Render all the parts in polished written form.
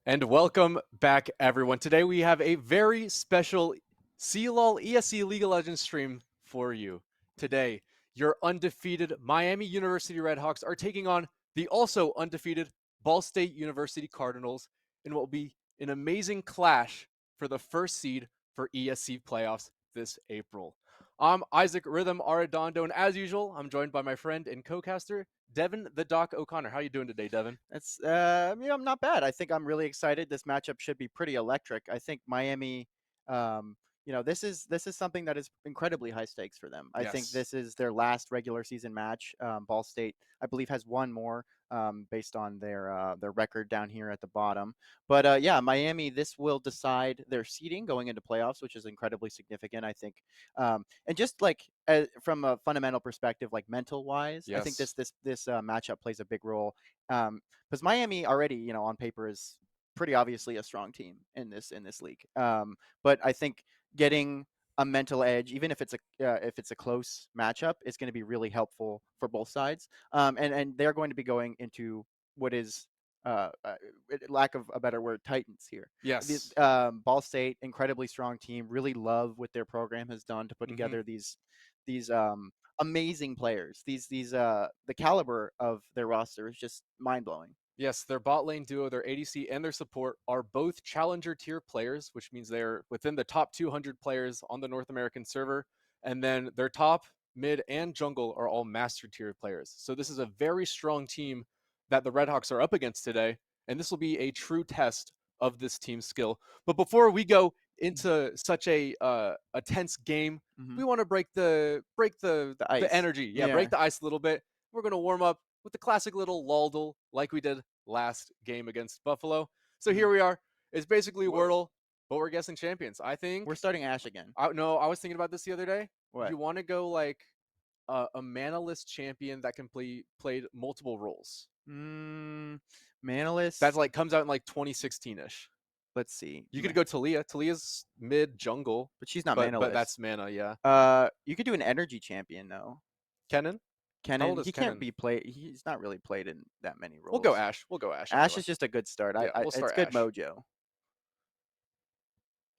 And welcome back, everyone. Today we have a very special CLOL ESC League of Legends stream for you. Today, your undefeated Miami University Redhawks are taking on the also undefeated Ball State University Cardinals in what will be an amazing clash for the first seed for ESC playoffs this April. I'm Isaac Rhythm Arredondo, and as usual, I'm joined by my friend and co-caster, Devin the Doc O'Connor. How you doing today, Devin? It's I'm not bad. I think I'm really excited. This matchup should be pretty electric. I think Miami, this is something that is incredibly high stakes for them. I think Yes. this is their last regular season match. Ball State, I believe, has one more based on their record down here at the bottom. But Miami, this will decide their seeding going into playoffs, which is incredibly significant. I think, and just like from a fundamental perspective, like mental wise, I think Yes. this matchup plays a big role. Because Miami already, on paper is pretty obviously a strong team in this league. But I think getting a mental edge, even if it's a close matchup, is going to be really helpful for both sides. And they're going to be going into what is lack of a better word, Titans here. Yes. Ball State, incredibly strong team. Really love what their program has done to put together these amazing players. The caliber of their roster is just mind blowing. Yes, their bot lane duo, their ADC, and their support are both challenger tier players, which means they're within the top 200 players on the North American server. And then their top, mid, and jungle are all master tier players. So this is a very strong team that the Redhawks are up against today. And this will be a true test of this team's skill. But before we go into such a tense game, we want to break the The ice. energy. Yeah, break the ice a little bit. We're going to warm up with the classic little lull like we did last game against Buffalo. So here we are. It's basically Wordle, but we're guessing champions. I think We're starting Ash again. I was thinking about this the other day. What? You want to go like a manaless champion that can played multiple roles. Manalist. That's like comes out in like 2016ish. Let's see. You could go Talia. Talia's mid jungle, but she's not but manalist. that's mana. Yeah. You could do an energy champion though. Kennen. He can't be played. He's not really played in that many roles. We'll go Ash. Ash is just a good start. Yeah, we'll start it's good Ash. mojo.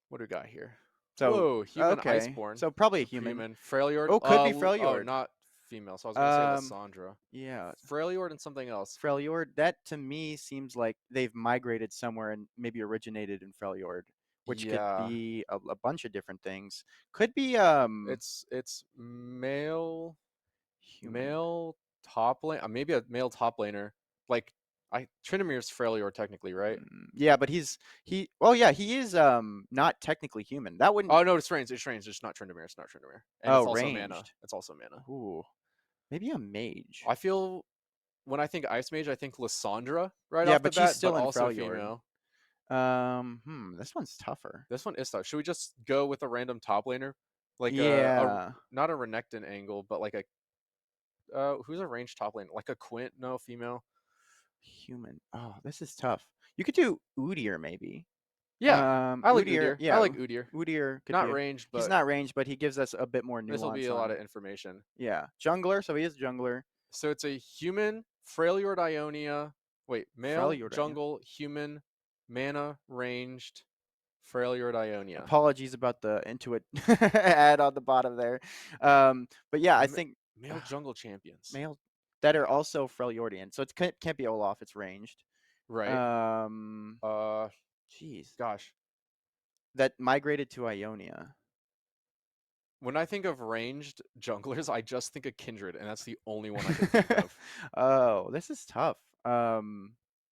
What do we got here? So, whoa, human okay. Iceborne. So probably a human. Freljord. Oh, could be Freljord. Oh, not female. So I was going to say Lissandra. Yeah. Freljord and something else. Freljord. That to me seems like they've migrated somewhere and maybe originated in Freljord, which could be a bunch of different things. Could be It's male. Human. Male top lane. Maybe a male top laner. Like Trinimir's Freljord technically, right? Yeah, but he is not technically human. That wouldn't. Oh no, it's ranged. It's ranged. It's not Trinimir. It's not Trinimir. And it's also ranged. mana. It's also mana. Ooh, maybe a mage. I feel when I think Ice Mage, I think Lissandra right off the bat. Yeah, but she's still but in also Freljord. female. This one's tougher. This one is tough. Should we just go with a random top laner? Like not a Renekton angle, but like a who's a ranged top lane? Like a Quint? No, female. Human. Oh, this is tough. You could do Udyr maybe. Yeah, I like Udyr. Yeah, I like Udyr. Udyr could not ranged, but he's not ranged, but he gives us a bit more nuance. This will be a lot of information. Yeah, jungler. So he is jungler. So it's a human Freljord Ionia. Wait, male Freljord jungle human mana ranged Freljord Ionia. Apologies about the Intuit ad on the bottom there. But yeah, I think male jungle champions. Male that are also Freljordian. So it can't be Olaf. It's ranged. Right. Jeez. Gosh. That migrated to Ionia. When I think of ranged junglers, I just think of Kindred, and that's the only one I can think of. Oh, this is tough.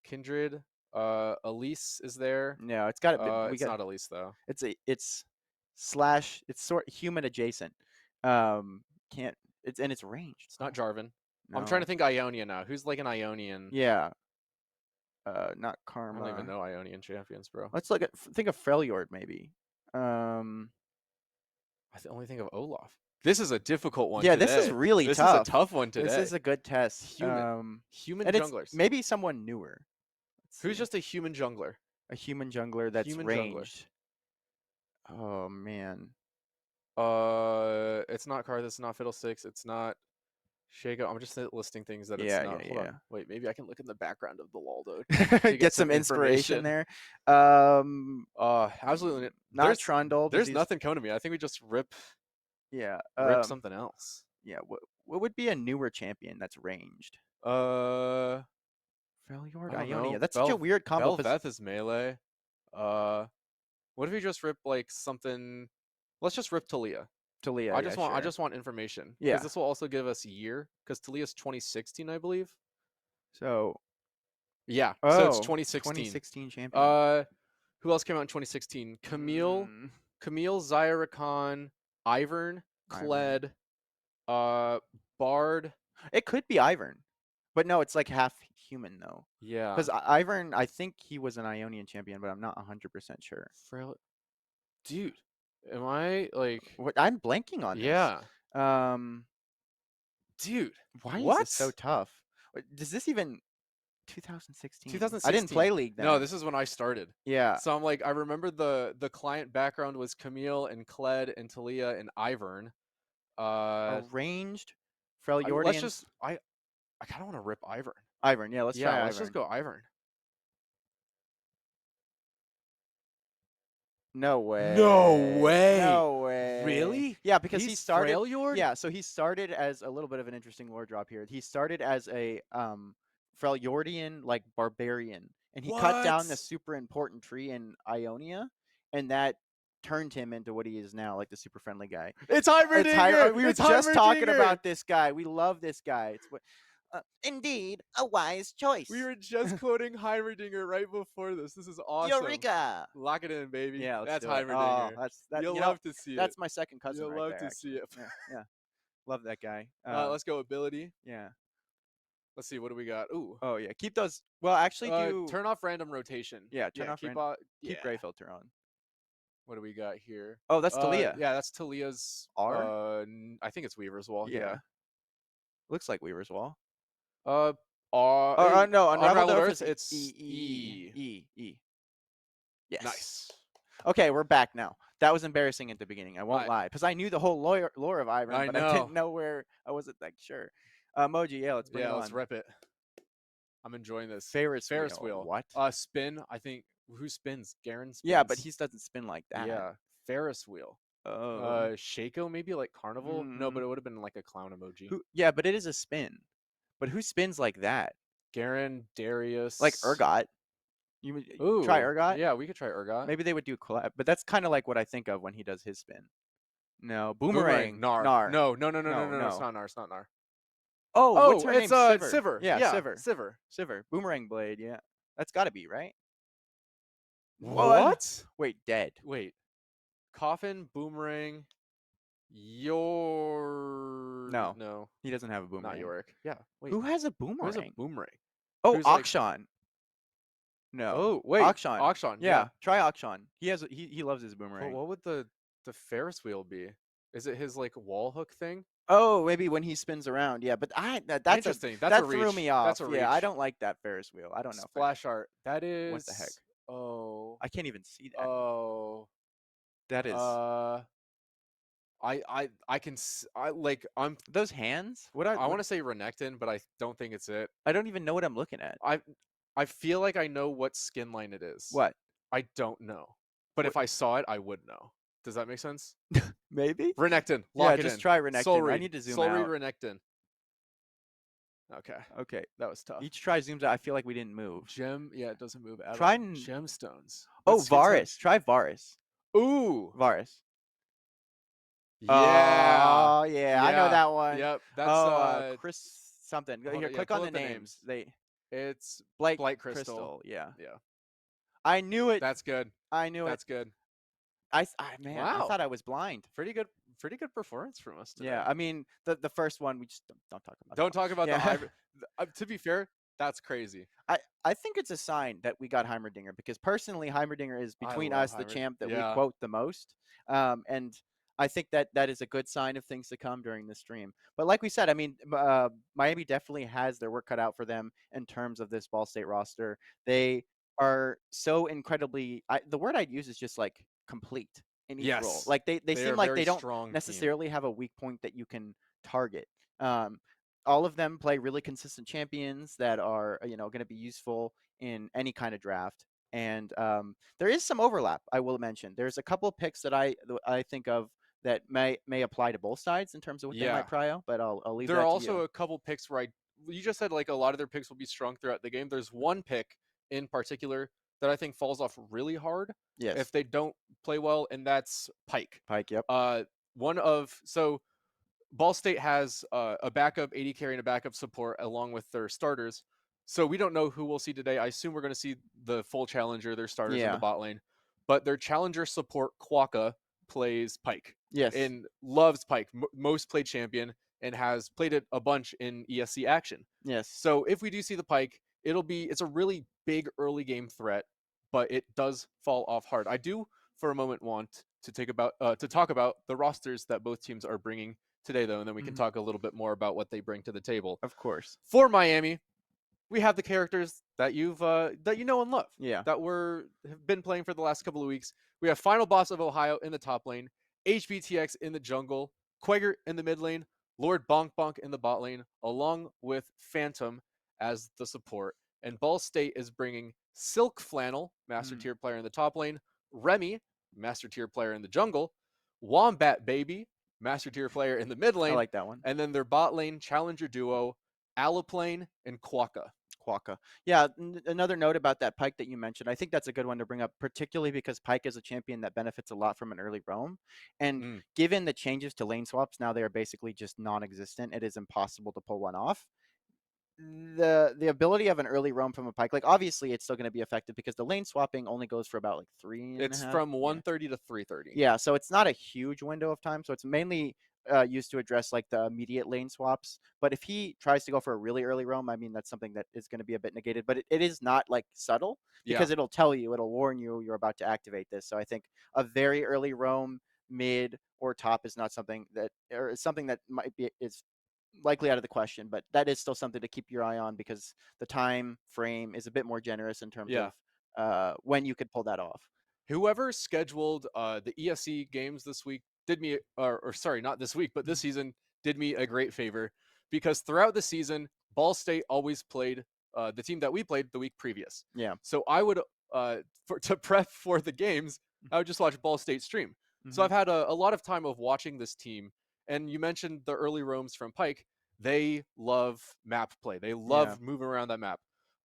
Kindred. Elise is there. No, it's got to. We It's got. not Elise though. It's slash. It's sort human adjacent. Um, can't. It's ranged. It's not Jarvan. I'm trying to No. think Ionia now. Who's like an Ionian? Yeah. Not I don't even Karma. know Ionian champions, bro. Let's look at. Think of Freljord maybe. I only think of Olaf. This is a difficult one Yeah, today. this is really This tough. is a tough one today. This is a good test. Human And it's junglers. maybe someone newer. Who's just a human jungler? a human jungler that's Human jungler. ranged? Oh man. It's not Karthus, it's not Fiddlesticks, it's not Shaco. I'm just listing things that it's Yeah, not. yeah, Hold yeah. on. Wait, maybe I can look in the background of the lol though. Get some inspiration there. Absolutely. Not Trundle. There's nothing coming to me. I think we just rip Yeah. something else. Yeah. What would be a newer champion that's ranged? Freljord, Freljord, Ionia. That's such a weird combo. Bel'Veth is melee. What if we just rip like something? Let's just rip Talia. Talia. I just want information. Yeah. Because this will also give us a year. Because Talia's 2016, I believe. So. Yeah. Oh, So it's 2016. 2016 champion. Who else came out in 2016? Camille, Zyricon, Ivern, Kled, Bard. It could be Ivern, but no, it's like half human though. Yeah. Because Ivern, I think he was an Ionian champion, but I'm not 100% sure. Dude, am I like? What? I'm blanking on this. Yeah. Dude, why what? is this so tough? Does this even 2016? 2016. I didn't play League then. No, this is when I started. Yeah. So I'm like, I remember the client background was Camille and Kled and Talia and Ivern. Arranged Freljordians. Let's just I kind of want to rip Ivern. Ivern, yeah, let's try let's Ivern. just go Ivern. No way. No way. No way. Really? Yeah, because he He's started. Freljord? Yeah, so he started as a little bit of an interesting lore drop here. He started as a Freljordian like barbarian, and he cut down the What? super important tree in Ionia, and that turned him into what he is now, like the super friendly guy. It's Heimerdinger. We were just talking about this guy. We love this guy. It's what. Indeed, a wise choice. We were just quoting Heimerdinger right before this. This is awesome. Eureka! Lock it in, baby. Yeah, let's that's do it. Heimerdinger. Oh, that, You'll love to see it. That's my second cousin. You'll right love there, to actually. see it. Yeah, love that guy. Let's go ability. Yeah. Let's see, what do we got? Ooh. Oh yeah, keep those. Well, actually, do turn off random rotation. Yeah, turn off. Keep gray filter on. What do we got here? Oh, that's Talia. Yeah, that's Talia's. R. I think it's Weaver's Wall. Yeah. Looks like Weaver's Wall. No, Unraveled Earth. It's E. Yes. Nice. Okay, we're back now. That was embarrassing at the beginning. I won't lie, because I knew the whole lore of Ivern, but I didn't know where. I wasn't like sure. Moji, yeah, let's bring it on. Let's rep it. I'm enjoying this. Ferris wheel. What? Spin. I think who spins? Garen spins. Yeah, but he doesn't spin like that. Yeah, Ferris wheel. Oh. Shaco maybe like Carnival. No, but it would have been like a clown emoji. Yeah, but it is a spin. But who spins like that? Garen, Darius. Like Urgot. You try Urgot? Yeah, we could try Urgot. Maybe they would do collab, but that's kind of like what I think of when he does his spin. No, Boomerang. Gnar. Gnar. No. It's not Gnar. It's not Gnar. Oh, what's her name? Sivir. Yeah, Sivir. Boomerang Blade. Yeah, that's got to be right. What? Wait, dead. Wait. Coffin, Boomerang. No. He doesn't have a boomerang. Not Yorick. Yeah. Wait. Who has a boomerang? Who has a boomerang? Oh, Akshan. No. Oh, wait. Akshan. Yeah. Try Akshan. He loves his boomerang. But what would the Ferris wheel be? Is it his like wall hook thing? Oh, maybe when he spins around. Yeah, but that's interesting. That threw me off. That's a reach. Yeah, I don't like that Ferris wheel. I don't know. Splash art. That is. What the heck? Oh. I can't even see that. Oh. That is. I'm those hands. I want to say Renekton, but I don't think it's it. I don't even know what I'm looking at. I feel like I know what skin line it is. What? I don't know, but if I saw it, I would know. Does that make sense? Maybe. Renekton. Lock it in. Just try Renekton. Soul Reed. I need to zoom Soul out. Reed Renekton. Okay, that was tough. Each try zooms out. I feel like we didn't move. Yeah, it doesn't move at all. Gemstones. Oh, Varus. Try Varus. Ooh. Varus. Yeah. Oh, yeah. I know that one. Yep. That's Chris something. Here, click on the names. It's Blight Blight Crystal. Crystal. Yeah, Yeah, I knew it. that's good. I knew it. That's good. Man, I Wow, thought I was blind. pretty good. Pretty good performance from us Yeah, today. I mean the first one we just don't talk about Don't that one. talk about the Yeah. hybrid. To be fair, that's crazy. I think it's a sign that we got Heimerdinger because personally, Heimerdinger is I between love us the hybrid. champ that we Yeah, quote the most, and I think that that is a good sign of things to come during the stream. But like we said, I mean, Miami definitely has their work cut out for them in terms of this Ball State roster. They are so incredibly. The word I'd use is just like complete in each role. yes, Like they they are seem a like very they don't strong team. necessarily have a weak point that you can target. Um, all of them play really consistent champions that are going to be useful in any kind of draft. And there is some overlap. I will mention there's a couple of picks that I think of that may apply to both sides in terms of what they Yeah, might prio. But I'll leave there are that to also you. a couple picks where you just said like a lot of their picks will be strong throughout the game. There's one pick in particular that I think falls off really hard if Yes, they don't play well, and that's Pike. Pike. Yep. Uh, one of so Ball State has a backup 80 carry and a backup support along with their starters. So we don't know who we'll see today. I assume we're going to see the full challenger, their starters in the Yeah. bot lane. But their challenger support, Quokka, plays Pike Yes. and loves Pike, most played champion, and has played it a bunch in ESC action. Yes. So if we do see the Pike, it's a really big early game threat, but it does fall off hard. I do for a moment want to talk about the rosters that both teams are bringing today, though, and then we can Hmm. talk a little bit more about what they bring to the table. Of course. For Miami, we have the characters that you know and love Yeah. that have been playing for the last couple of weeks. We have Final Boss of Ohio in the top lane, HBTX in the jungle, Quagger in the mid lane, Lord Bonk Bonk in the bot lane, along with Phantom as the support. And Ball State is bringing Silk Flannel, master Mm. tier player in the top lane, Remy, master tier player in the jungle, Wombat Baby, master tier player in the mid I lane, like that one. and then their bot lane challenger duo, Alaplane and Quokka. Quokka. Yeah, another note about that Pike that you mentioned. I think that's a good one to bring up, particularly because Pike is a champion that benefits a lot from an early roam. And Mm, given the changes to lane swaps, now they are basically just non-existent. It is impossible to pull one off. The ability of an early roam from a Pike, like obviously it's still going to be effective because the lane swapping only goes for about like three and a it's half. from Yeah. 130 to 330. Yeah, so it's not a huge window of time. So it's mainly used to address like the immediate lane swaps. But if he tries to go for a really early roam, I mean, that's something that is going to be a bit negated. But it is not like subtle Yeah, because it'll tell you, it'll warn you you're about to activate this. So I think a very early roam, mid or top is not something that, or is something that might be, is likely out of the question. But that is still something to keep your eye on because the time frame is a bit more generous in terms yeah. of when you could pull that off. Whoever scheduled the ESC games this week did me, or sorry, not this week, but this season did me a great favor because throughout the season, Ball State always played the team that we played the week previous. Yeah. So I would, to prep for the games, I would just watch Ball State stream. So Mm-hmm. I've had a lot of time of watching this team. And you mentioned the early roams from Pike. They love map play. They Yeah. love moving around that map.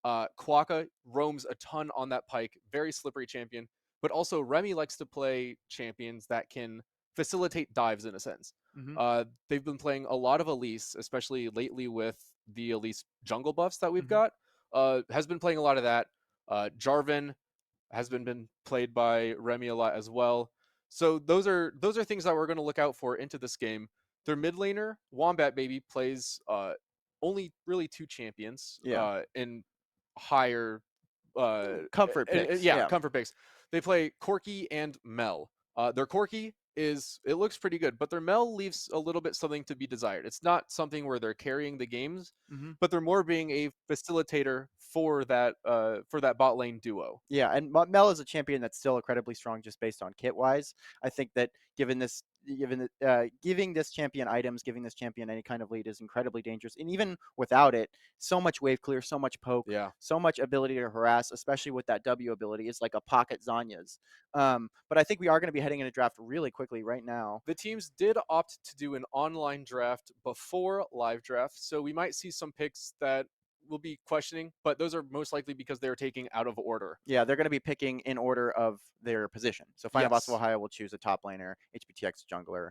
Quokka roams a ton on that Pike, very slippery champion. But also Remy likes to play champions that can facilitate dives in a sense. Mm-hmm. They've been playing a lot of Elise, especially lately with the Elise jungle buffs that we've Mm-hmm. got. Has been playing a lot of that. Jarvan has been played by Remy a lot as well. So those are things that we're going to look out for into this game. Their mid laner Wombat Baby plays only really two champions Yeah. in higher Comfort picks. yeah, Yeah. comfort picks. They play Corky and Mel. Their Corky it looks pretty good, but their Mel leaves a little bit something to be desired. It's not something where they're carrying the games, Mm-hmm. but they're more being a facilitator for that bot lane duo. Yeah, and Mel is a champion that's still incredibly strong just based on kit wise. I think that giving this champion items, giving this champion any kind of lead is incredibly dangerous. And even without it, so much wave clear, so much poke, Yeah. so much ability to harass, especially with that W ability, is like a pocket Zanya's. But I think we are going to be heading into draft really quickly right now. The teams did opt to do an online draft before live draft, so we might see some picks that we'll be questioning, but those are most likely because they're taking out of order. Yeah, they're going to be picking in order of their position. So Final Boss of Yes. Ohio will choose a top laner, HBTX jungler,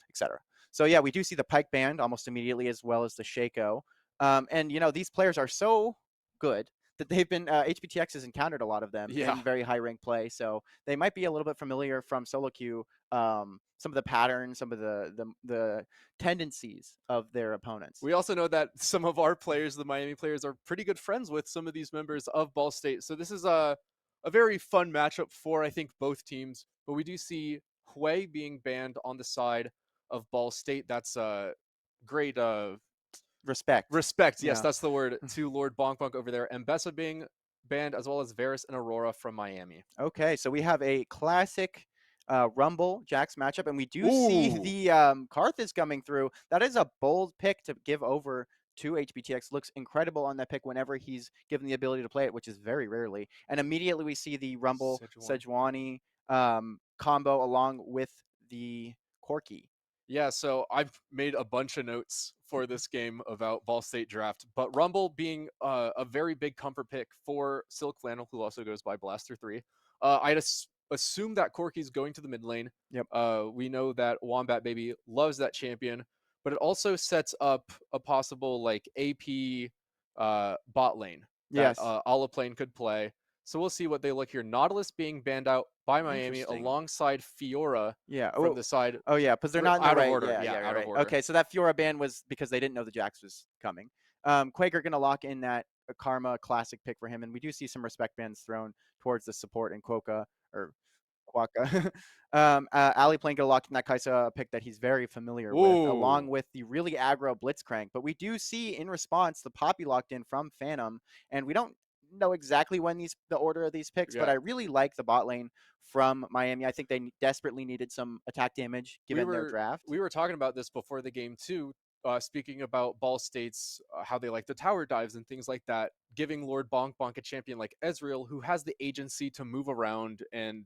etc. So yeah, we do see the Pike band almost immediately as well as the Shaco. And these players are so good. That they've been HBTX has encountered a lot of them Yeah. in very high rank play, so they might be a little bit familiar from solo queue. Some of the patterns, some of the tendencies of their opponents. We also know that some of our players, the Miami players, are pretty good friends with some of these members of Ball State. So this is a very fun matchup for I think both teams. But we do see Hue being banned on the side of Ball State. That's great Respect. respect. Yes, Yeah. that's the word to Lord Bonk Bonk over there. And Bessa being banned as well as Varus and Aurora from Miami. Okay, so we have a classic Rumble Jax matchup, and we do see Ooh. the Karthus coming through. That is a bold pick to give over to HBTX. Looks incredible on that pick whenever he's given the ability to play it, which is very rarely. And immediately we see the Rumble Sejuani. Sejuani combo along with the Corki. Yeah, so I've made a bunch of notes for this game about Ball State draft, but Rumble being a very big comfort pick for Silk Flannel, who also goes by Blaster 3. I'd assume that Corky's going to the mid lane. Yep. We know that Wombat Baby loves that champion, but it also sets up a possible like AP bot lane that Yes. Alaplane could play. So we'll see what they look here. Nautilus being banned out by Miami Interesting. alongside Fiora Yeah. from the side. Oh yeah, because they're not in the Out of right. order. Yeah, Yeah, yeah, out of right. order. Okay, so that Fiora ban was because they didn't know the Jax was coming. Quaker gonna lock in that Karma classic pick for him, and we do see some respect bans thrown towards the support in Quokka or Quokka. Ali Plane gonna lock in that Kaisa pick that he's very familiar with, along Ooh. with the really aggro Blitzcrank. But we do see in response the Poppy locked in from Phantom, and we don't know exactly when the order of these picks, but Yeah. I really like the bot lane from Miami. I think they desperately needed some attack damage We given their were draft. we were talking about this before the game too. Speaking about Ball State's how they like the tower dives and things like that, giving Lord Bonk Bonk a champion like Ezreal who has the agency to move around and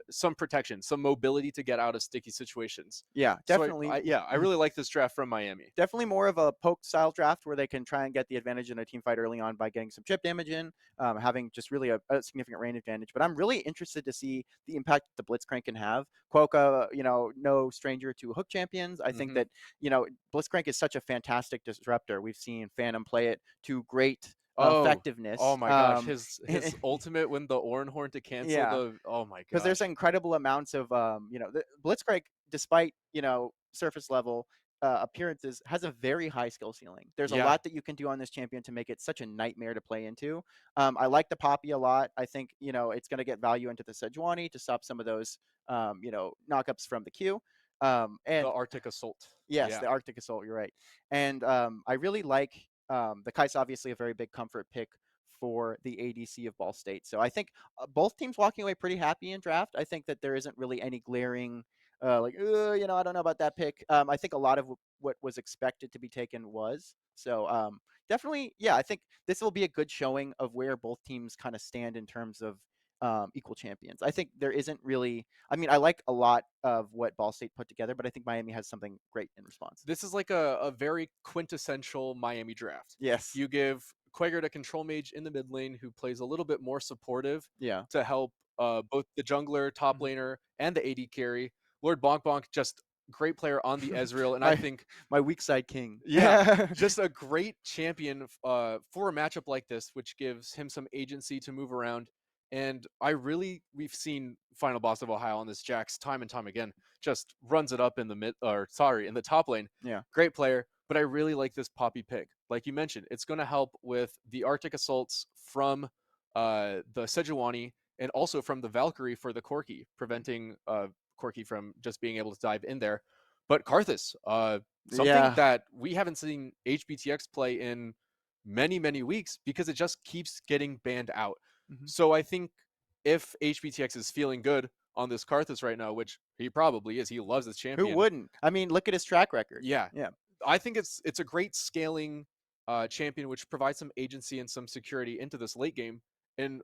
some protection, some mobility to get out of sticky situations. Yeah, So definitely. I really like this draft from Miami. Definitely more of a poke style draft where they can try and get the advantage in a team fight early on by getting some chip damage in, having just really a significant range advantage. But I'm really interested to see the impact the Blitzcrank can have. Quokka, no stranger to hook champions. I think Hmm. that, Blitzcrank is such a fantastic disruptor. We've seen Phantom play it to great Oh, oh effectiveness. my gosh, his ultimate when the Ornhorn to cancel Yeah, the oh my because there's gosh. incredible amounts of the Blitzcrank, despite surface level appearances, has a very high skill ceiling. There's a Yeah. lot that you can do on this champion to make it such a nightmare to play into. I like the Poppy a lot. I think it's going to get value into the Sejuani to stop some of those knockups from the queue. The And Arctic Assault. yes, Yeah. the Arctic Assault. You're right. And I really like the Kai's obviously a very big comfort pick for the ADC of Ball State. So I think both teams walking away pretty happy in draft. I think that there isn't really any glaring I don't know about that pick. I think a lot of what was expected to be taken was. So definitely, yeah, I think this will be a good showing of where both teams kind of stand in terms of equal champions. I think there isn't really. I mean, I like a lot of what Ball State put together, but I think Miami has something great in response. This is like a very quintessential Miami draft. Yes. You give Quager a control mage in the mid lane who plays a little bit more supportive Yeah. to help both the jungler, top Mhm. laner, and the AD carry. Lord Bonk Bonk, just great player on the Ezreal, and I my think my weak side king. yeah, just a great champion for a matchup like this, which gives him some agency to move around. And we've seen Final Boss of Ohio on this Jax time and time again, just runs it up in the in the top lane. Yeah. Great player, but I really like this Poppy pick. Like you mentioned, it's going to help with the Arctic Assaults from the Sejuani and also from the Valkyrie for the Corki, preventing Corki from just being able to dive in there. But Karthus, something Yeah. that we haven't seen HBTX play in many, many weeks because it just keeps getting banned out. Mhm. So I think if HBTX is feeling good on this Karthus right now, which he probably is, he loves this Who champion. wouldn't? I mean, look at his track record. Yeah, Yeah. I think it's a great scaling champion which provides some agency and some security into this late game, and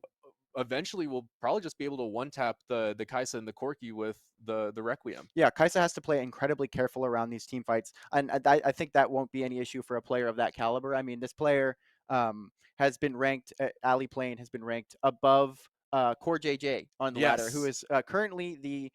eventually we'll probably just be able to one tap the Kaisa and the Corki with the Requiem. Yeah, Kaisa has to play incredibly careful around these team fights, and I think that won't be any issue for a player of that caliber. I mean, this player has been ranked. Ali Plane has been ranked above Core JJ on the ladder, who Yes. is currently the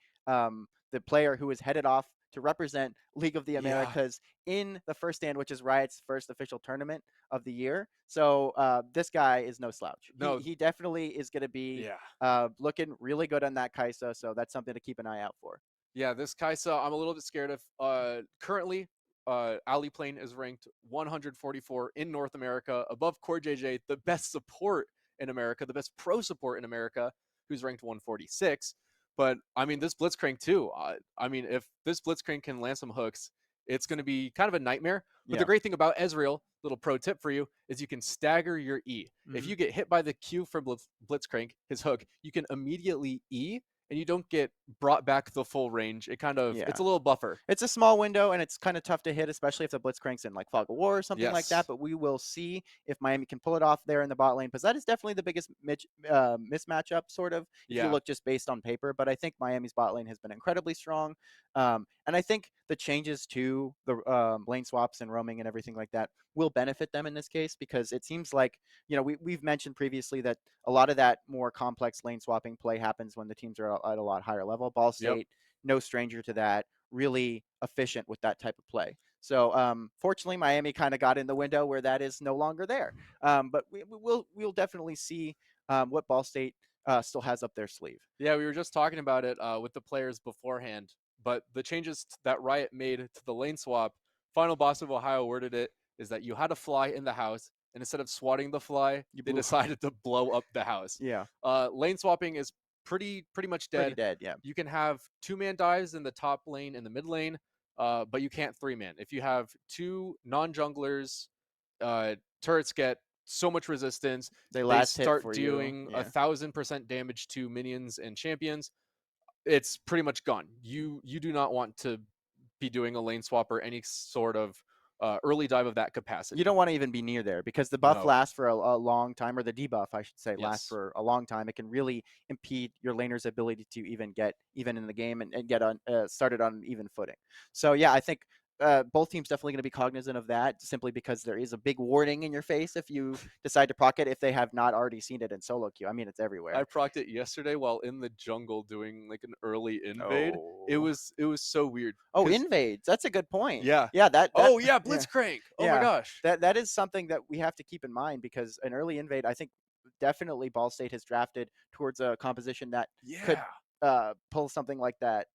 player who is headed off to represent League of the Yeah. Americas in the first stand, which is Riot's first official tournament of the year. So this guy is no slouch. He No. he definitely is going to be Yeah. looking really good on that Kaisa. So that's something to keep an eye out for. Yeah, this Kaisa, I'm a little bit scared of. Currently, Ali Plane is ranked 144 in North America, above Core JJ, the best support in America, the best pro support in America, who's ranked 146. But I mean, this Blitzcrank too. I mean, if this Blitzcrank can land some hooks, it's going to be kind of a nightmare. But the Yeah. great thing about Ezreal, little pro tip for you, is you can stagger your E. If Hmm. you get hit by the Q from Blitzcrank, his hook, you can immediately E, and you don't get brought back the full range. Yeah. It's a little buffer. It's a small window and it's kind of tough to hit, especially if the Blitzcrank's in like Fog of War or something like that. Yes. But we will see if Miami can pull it off there in the bot lane, because that is definitely the biggest mismatch up, sort of, if you Yeah. look just based on paper. But I think Miami's bot lane has been incredibly strong. And I think the changes to the lane swaps and roaming and everything like that will benefit them in this case, because it seems like, we've mentioned previously that a lot of that more complex lane swapping play happens when the teams are at a lot higher level. Ball Yep. State, no stranger to that, really efficient with that type of play. So fortunately, Miami kind of got in the window where that is no longer there. But we'll definitely see what Ball State still has up their sleeve. Yeah, we were just talking about it with the players beforehand, but the changes that Riot made to the lane swap, Final Boss of Ohio worded it is that you had a fly in the house, and instead of swatting the fly, You they blew, decided to blow up the house. yeah, Lane swapping is pretty much pretty dead. dead. Yeah, You can have 2-man dives in the top lane and the mid lane, but you can't 3-man. If you have two non-junglers, turrets get so much resistance. they They last hit start for you. doing Yeah. 1,000% damage to minions and champions. It's pretty much gone. You do not want to be doing a lane swap or any sort of early dive of that You capacity. don't want to even be near there, because the buff No. lasts for a long time, or the debuff, I should say, lasts Yes. for a long time. It can really impede your laner's ability to even get even in the game, and get on started on an even footing. So yeah, I think both teams definitely going to be cognizant of that, simply because there is a big warning in your face if you decide to proc it, if they have not already seen it in solo queue. I mean, it's I everywhere. procced it yesterday while in the jungle doing like an early invade. It Oh. was it was so weird Oh, because invades. That's a good point. yeah. Yeah, that Oh yeah, yeah. Blitzcrank. Oh my Yeah, gosh. that is something that we have to keep in mind, because an early invade, I think definitely Ball State has drafted towards a composition that could Yeah. pull something like that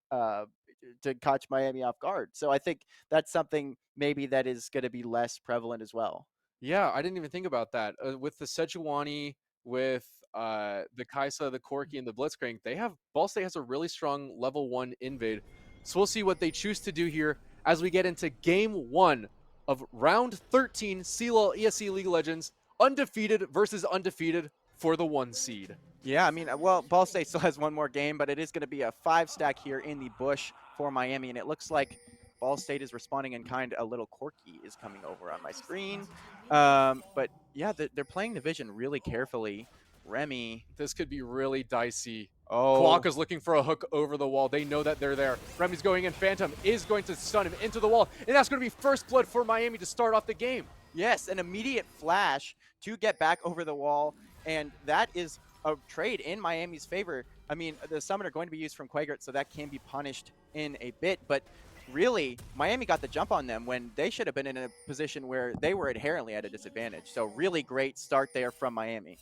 to catch Miami off guard. So I think that's something maybe that is going to be less prevalent as well. Yeah, I didn't even think about that. With the Sejuani, with the Kaisa, the Corki, and the Blitzcrank, they have Ball State has a really strong level 1 invade. So we'll see what they choose to do here as we get into game 1 of round 13 CLOL ESC League of Legends, undefeated versus undefeated for the 1 seed. Yeah, I mean, well, Ball State still has one more game, but it is going to be a 5 stack here in the bush for Miami, and it looks like Ball State is responding in kind. A little Corky is coming over on my screen, but yeah, they're playing the vision really carefully. Remy, This could be really dicey. oh Kwaka's looking for a hook over the wall. They know that they're there. Remy's going in. Phantom is going to stun him into the wall. And that's going to be first blood for Miami to start off the game. yes, an immediate flash to get back over the wall, and that is a trade in Miami's favor. I mean, the summon are going to be used from Quagert, so that can be punished in a bit, but really, Miami got the jump on them when they should have been in a position where they were inherently at a disadvantage. So really great start there from Miami.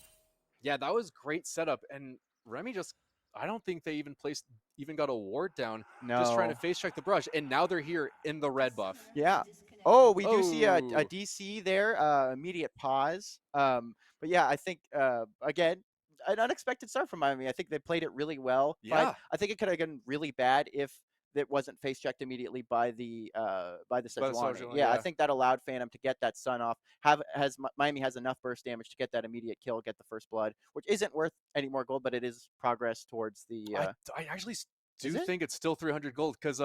Yeah, that was great setup. And Remy just, I don't think they even got a ward down, just trying to No. face check the brush. And now they're here in the red buff. Yeah. Oh, we do see a Oh, DC there, immediate pause. But yeah, I think, again, an unexpected start from Miami. I think they played it really well. yeah. I think it could have gone really bad if it wasn't face checked immediately by the By the Sejuani. social, Yeah, I yeah. think that allowed Phantom to get that stun off. Miami has enough burst damage to get that immediate kill, get the first blood, which isn't worth any more gold, but it is progress towards the. I actually Is do it? think it's still 300 gold because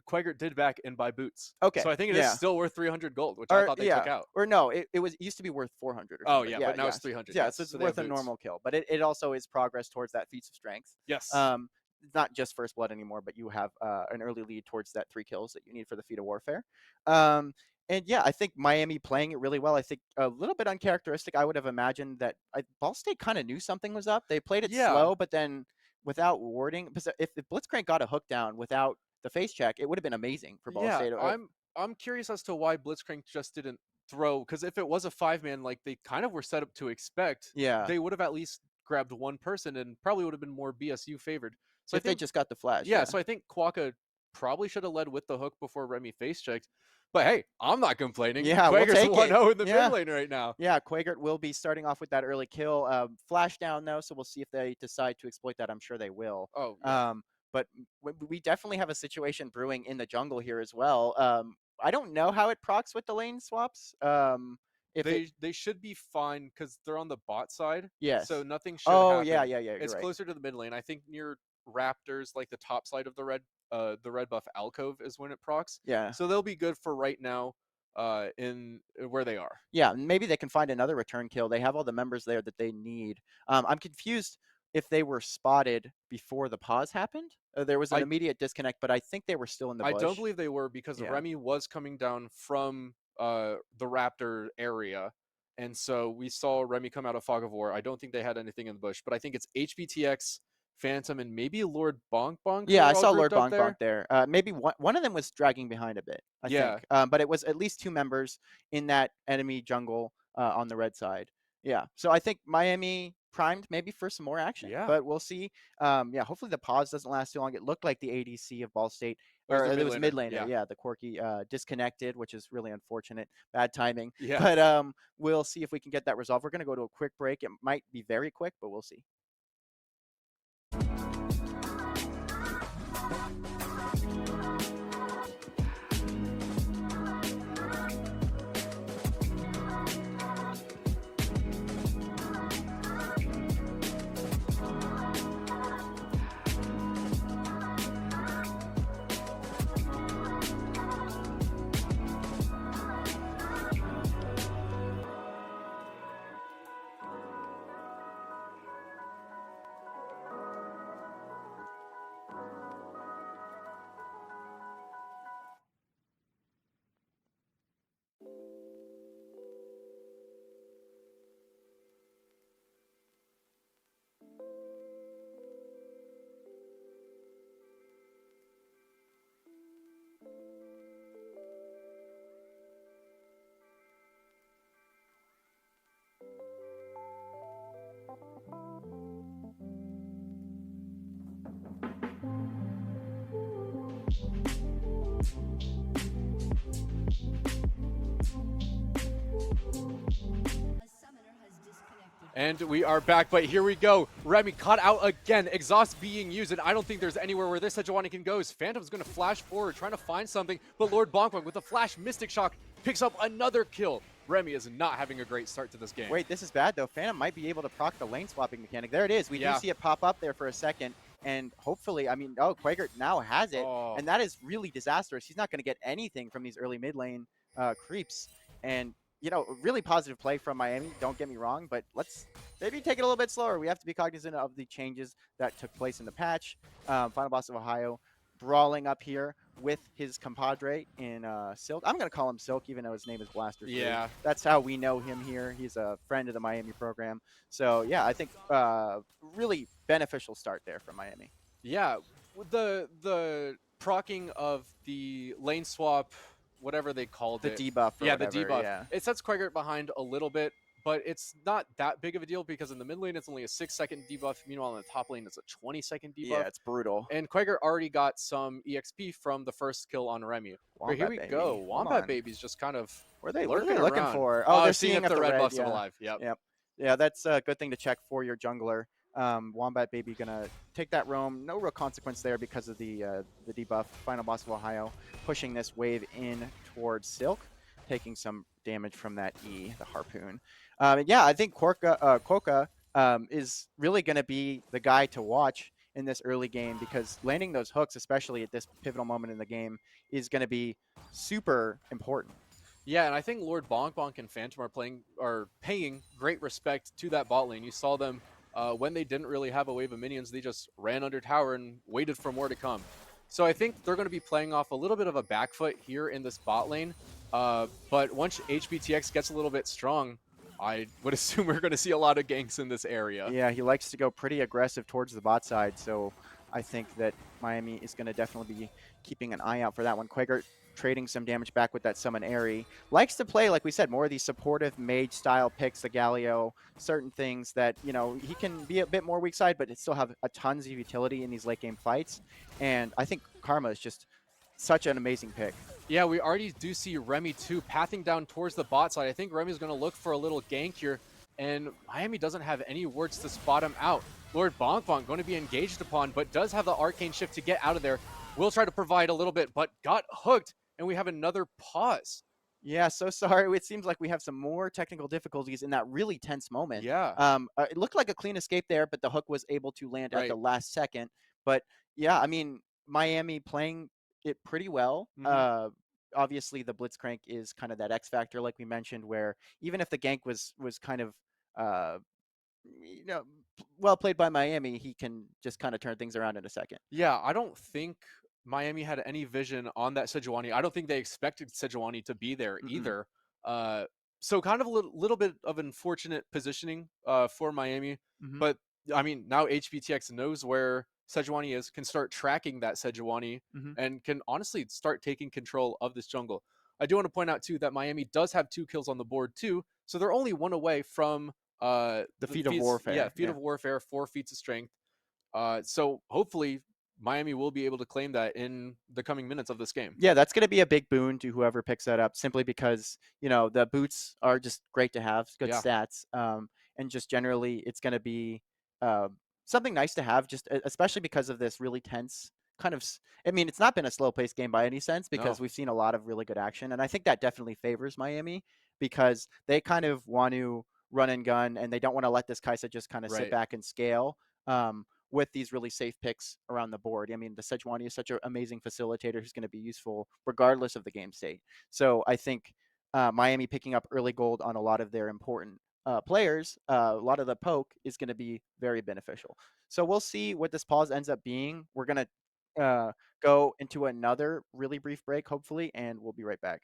Quagert did back and buy boots. Okay. So I think it is Yeah. still worth 300 gold, which I Or thought they took yeah, out. or no, it used to be worth 400 or Oh something. yeah, Yeah, but now yeah, it's 300. yeah. Yes, So it's so they have worth a boots. normal kill, but it also is progress towards that feats of strength. Yes. Um, it's not just first blood anymore, but you have an early lead towards that 3 kills that you need for the feat of warfare. Um, and yeah, I think Miami playing it really well. I think a little bit uncharacteristic. I would have imagined that Ball State kind of knew something was up. They played it Yeah. slow, but then without warding. Because if Blitzcrank got a hook down without the face check, it would have been amazing for Ball Yeah, State. I'm curious as to why Blitzcrank just didn't throw, because if it was a 5-man like they kind of were set up to expect, Yeah, they would have at least grabbed one person and probably would have been more BSU favored. So I if they think, just got the flash, yeah, yeah. so I think Quokka probably should have led with the hook before Remy face checked. But hey, I'm not complaining. Yeah, we'll Quaker's take it. 1-0 in the mid Yeah. lane right now. Yeah, Quagert will be starting off with that early kill. Flash down though, so we'll see if they decide to exploit that. I'm sure they will. Oh yeah. But we definitely have a situation brewing in the jungle here as well. I don't know how it procs with the lane swaps. If it They should be fine because they're on the bot side, so yes. nothing should Oh yeah, happen. yeah, yeah. You're It's right. closer to the mid lane. I think near Raptors, like the top side of the red buff alcove is when it procs. Yeah. So they'll be good for right now, in where they are. Yeah, maybe they can find another return kill. They have all the members there that they need. I'm confused if they were spotted before the pause happened. There was an I immediate disconnect, but I think they were still in the I don't bush. believe they were because Yeah. Remy was coming down from the Raptor area. And so we saw Remy come out of Fog of War. I don't think they had anything in the bush, but I think it's HBTX, Phantom, and maybe Lord Bonk Bonk who Yeah, I are all saw grouped Lord up Bonk Bonk there. there. Maybe one of them was dragging behind a bit, I Yeah, think. But it was at least two members in that enemy jungle on the red side. Yeah. So I think Miami primed maybe for some more action, yeah. but we'll see. Yeah, hopefully the pause doesn't last too long. It looked like the ADC of Ball State, It was or the it mid was laner. mid laner. Yeah, Yeah, the Corky disconnected, which is really unfortunate. Bad timing. yeah. But we'll see if we can get that resolved. We're going to go to a quick break. It might be very quick, but we'll see. And we are back, but here we go. Remy caught out again. Exhaust being used, and I don't think there's anywhere where this Sejuani can go. Phantom's going to flash forward, trying to find something, but Lord Bonkwang with a flash Mystic Shock picks up another kill. Remy is not having a great start to this game. Wait, this is bad though. Phantom might be able to proc the lane swapping mechanic. There it is. We do see it pop up there for a second. And hopefully, I mean, Quagert now has it. Oh. And that is really disastrous. He's not going to get anything from these early mid lane creeps. And, you know, really positive play from Miami. Don't get me wrong, but let's maybe take it a little bit slower. We have to be cognizant of the changes that took place in the patch. Final Boss of Ohio brawling up here with his compadre in Silk. I'm going to call him Silk, even though his name is Blaster. Yeah. That's how we know him here. He's a friend of the Miami program. So, yeah, I think really beneficial start there from Miami. Yeah, the procking of the lane swap, whatever they called it. The debuff. Yeah, whatever, the debuff. Yeah. It sets Quagert behind a little bit, but it's not that big of a deal because in the mid lane it's only a 6-second debuff. Meanwhile, in the top lane it's a 20-second debuff. Yeah, it's brutal. And Quagert already got some EXP from the first kill on Remy. But here we go. Wombat Baby's just kind of what are they looking around for? Oh, they're seeing if the red buff's yeah. alive. Yep. Yeah, that's a good thing to check for your jungler. Wombat Baby gonna take that roam. No real consequence there because of the debuff. Final Boss of Ohio pushing this wave in towards Silk, taking some damage from that E, the harpoon. Yeah, I think Quokka is really going to be the guy to watch in this early game because landing those hooks, especially at this pivotal moment in the game, is going to be super important. Yeah, and I think Lord Bonk Bonk and Phantom are paying great respect to that bot lane. You saw them when they didn't really have a wave of minions, they just ran under tower and waited for more to come. So I think they're going to be playing off a little bit of a back foot here in this bot lane. But once HBTX gets a little bit strong, I would assume we're going to see a lot of ganks in this area. Yeah, he likes to go pretty aggressive towards the bot side. So I think that Miami is going to definitely be keeping an eye out for that one. Quaker trading some damage back with that summon Airy. Likes to play, like we said, more of these supportive mage style picks, the Galio, certain things that, he can be a bit more weak side, but it still have a tons of utility in these late game fights. And I think Karma is just such an amazing pick. Yeah, we already do see Remy too pathing down towards the bot side. I think Remy's going to look for a little gank here, and Miami doesn't have any wards to spot him out. Lord Bonfont going to be engaged upon, but does have the arcane shift to get out of there. Will try to provide a little bit, but got hooked, and we have another pause. Yeah, so sorry. It seems like we have some more technical difficulties in that really tense moment. Yeah, It looked like a clean escape there, but the hook was able to land at the right. last second. But yeah, I mean, Miami playing it pretty well. Hmm. Obviously, the Blitzcrank is kind of that X factor, like we mentioned, where even if the gank was kind of uh, you know well played by Miami, he can just kind of turn things around in a second. Yeah, I don't think Miami had any vision on that Sejuani. I don't think they expected Sejuani to be there Mm-mm. either. Uh, so kind of a little bit of unfortunate positioning for Miami. Hmm. But I mean, now HBTX knows where Sejuani is, can start tracking that Sejuani, Hmm. and can honestly start taking control of this jungle. I do want to point out too that Miami does have 2 kills on the board too, so they're only one away from The the feat of feats. Yeah, warfare. feat Yeah. of warfare, 4 feats of strength. So hopefully Miami will be able to claim that in the coming minutes of this game. Yeah, that's going to be a big boon to whoever picks that up, simply because the boots are just great to have, good Yeah, stats, and just generally it's going to be uh, something nice to have, just especially because of this really tense kind of. I mean, it's not been a slow paced game by any sense because no, we've seen a lot of really good action, and I think that definitely favors Miami because they kind of want to run and gun, and they don't want to let this Kaisa just kind of sit right. back and scale. With these really safe picks around the board. I mean, the Sejuani is such an amazing facilitator who's going to be useful regardless of the game state. So I think Miami picking up early gold on a lot of their important players, a lot of the poke is going to be very beneficial. So we'll see what this pause ends up being. We're going to go into another really brief break, hopefully, and we'll be right back.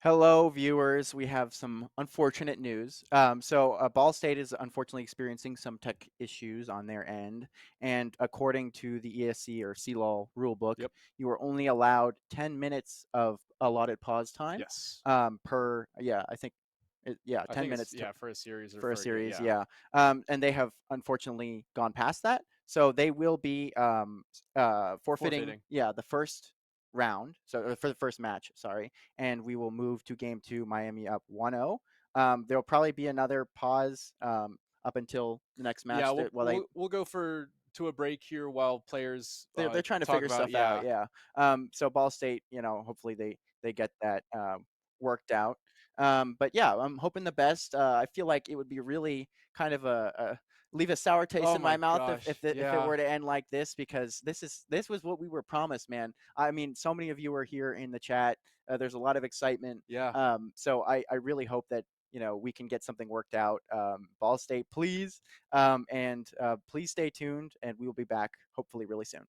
Hello, viewers. We have some unfortunate news. Ball State is unfortunately experiencing some tech issues on their end, and according to the ESC or CLOL rulebook, Yep. you are only allowed 10 minutes of allotted pause time. Yes. Per I think, I 10 think it's minutes to, for a series or for a for a game. series. Yeah. And they have unfortunately gone past that, so they will be forfeiting. Forfeiting. The first round, for the first match, sorry, and we will move to game two, Miami up 1-0. There'll probably be another pause up until the next match. Yeah, While they we'll go to a break here while players they're trying to talk figure about stuff out. So Ball State, hopefully they get that worked out. But yeah, I'm hoping the best. I feel like it would be really kind of leave a sour taste Oh in my my mouth if gosh. if it Yeah. were to end like this, because this was what we were promised, man. I mean, so many of you are here in the chat. There's a lot of excitement. Yeah. So I really hope that we can get something worked out. Ball State, please, and please stay tuned, and we will be back hopefully really soon.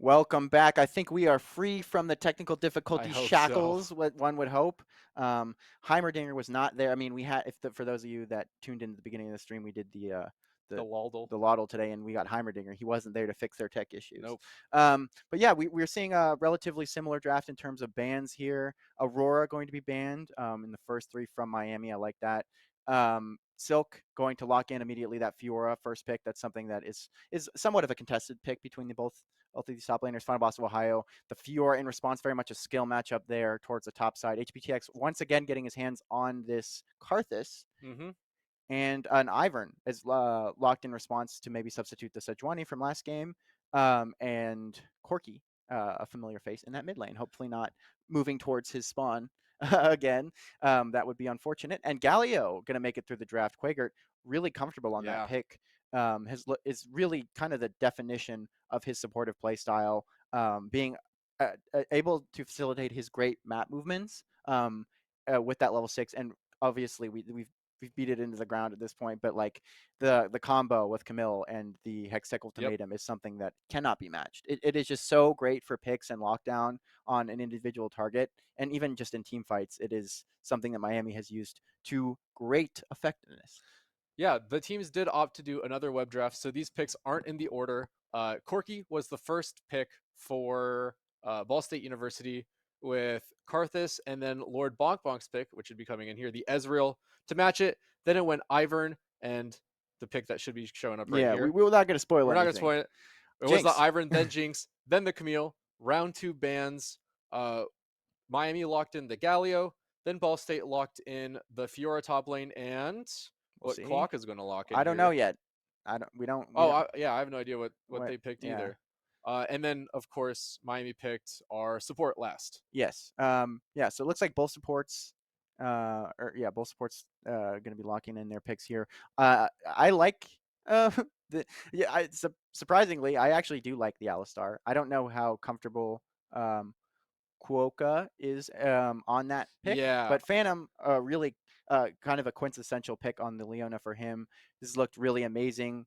Welcome back. I think we are free from the technical I difficulty hope so. shackles, what one would hope. Heimerdinger was not there. I mean, we had, for those of you that tuned in at the beginning of the stream, we did The the Waldle. the Laudel today, and we got Heimerdinger. He wasn't there to fix their tech issues. Nope. But yeah, we're seeing a relatively similar draft in terms of bans here. Aurora going to be banned in the first three from Miami. I like that. Silk going to lock in immediately that Fiora first pick. That's something that is somewhat of a contested pick between both of these top laners. Final Boss of Ohio. The Fiora in response, very much a skill matchup there towards the top side. HBTX once again getting his hands on this Karthus. Mm-hmm. And an Ivern is locked in response to maybe substitute the Sejuani from last game. And Corki, a familiar face in that mid lane, hopefully not moving towards his spawn again. That would be unfortunate. And Galio going to make it through the draft. Quagert really comfortable on that Yeah. pick. Is really kind of the definition of his supportive play style, being able to facilitate his great map movements with that level 6. And obviously we've beat it into the ground at this point, but like the combo with Camille and the Hextech Yep. Ultimatum is something that cannot be matched. It is just so great for picks and lockdown on an individual target, and even just in team fights, it is something that Miami has used to great effectiveness. Yeah, the teams did opt to do another web draft, so these picks aren't in the order. Corky was the first pick for Ball State University with Karthus, and then Lord Bonk's pick, which would be coming in here, the Ezreal to match it. Then it went Ivern and the pick that should be showing up right Yeah, here. we're not going to spoil We're not going to anything. spoil it. It was the Jinx. Ivern, then Jinx, then the Camille. Round 2 bans. Miami locked in the Galio, then Ball State locked in the Fiora top lane, and We'll what see. Quack is going to lock in I don't know here. yet. We don't. Oh, yeah, I have no idea what What? they picked Yeah. either. And then, of course, Miami picked our support last. Yes. Yeah. So it looks like both supports, both supports going to be locking in their picks here. I like the surprisingly, I actually do like the Alistar. I don't know how comfortable Quokka is on that pick, Yeah. but Phantom really kind of a quintessential pick on the Leona for him. This looked really amazing.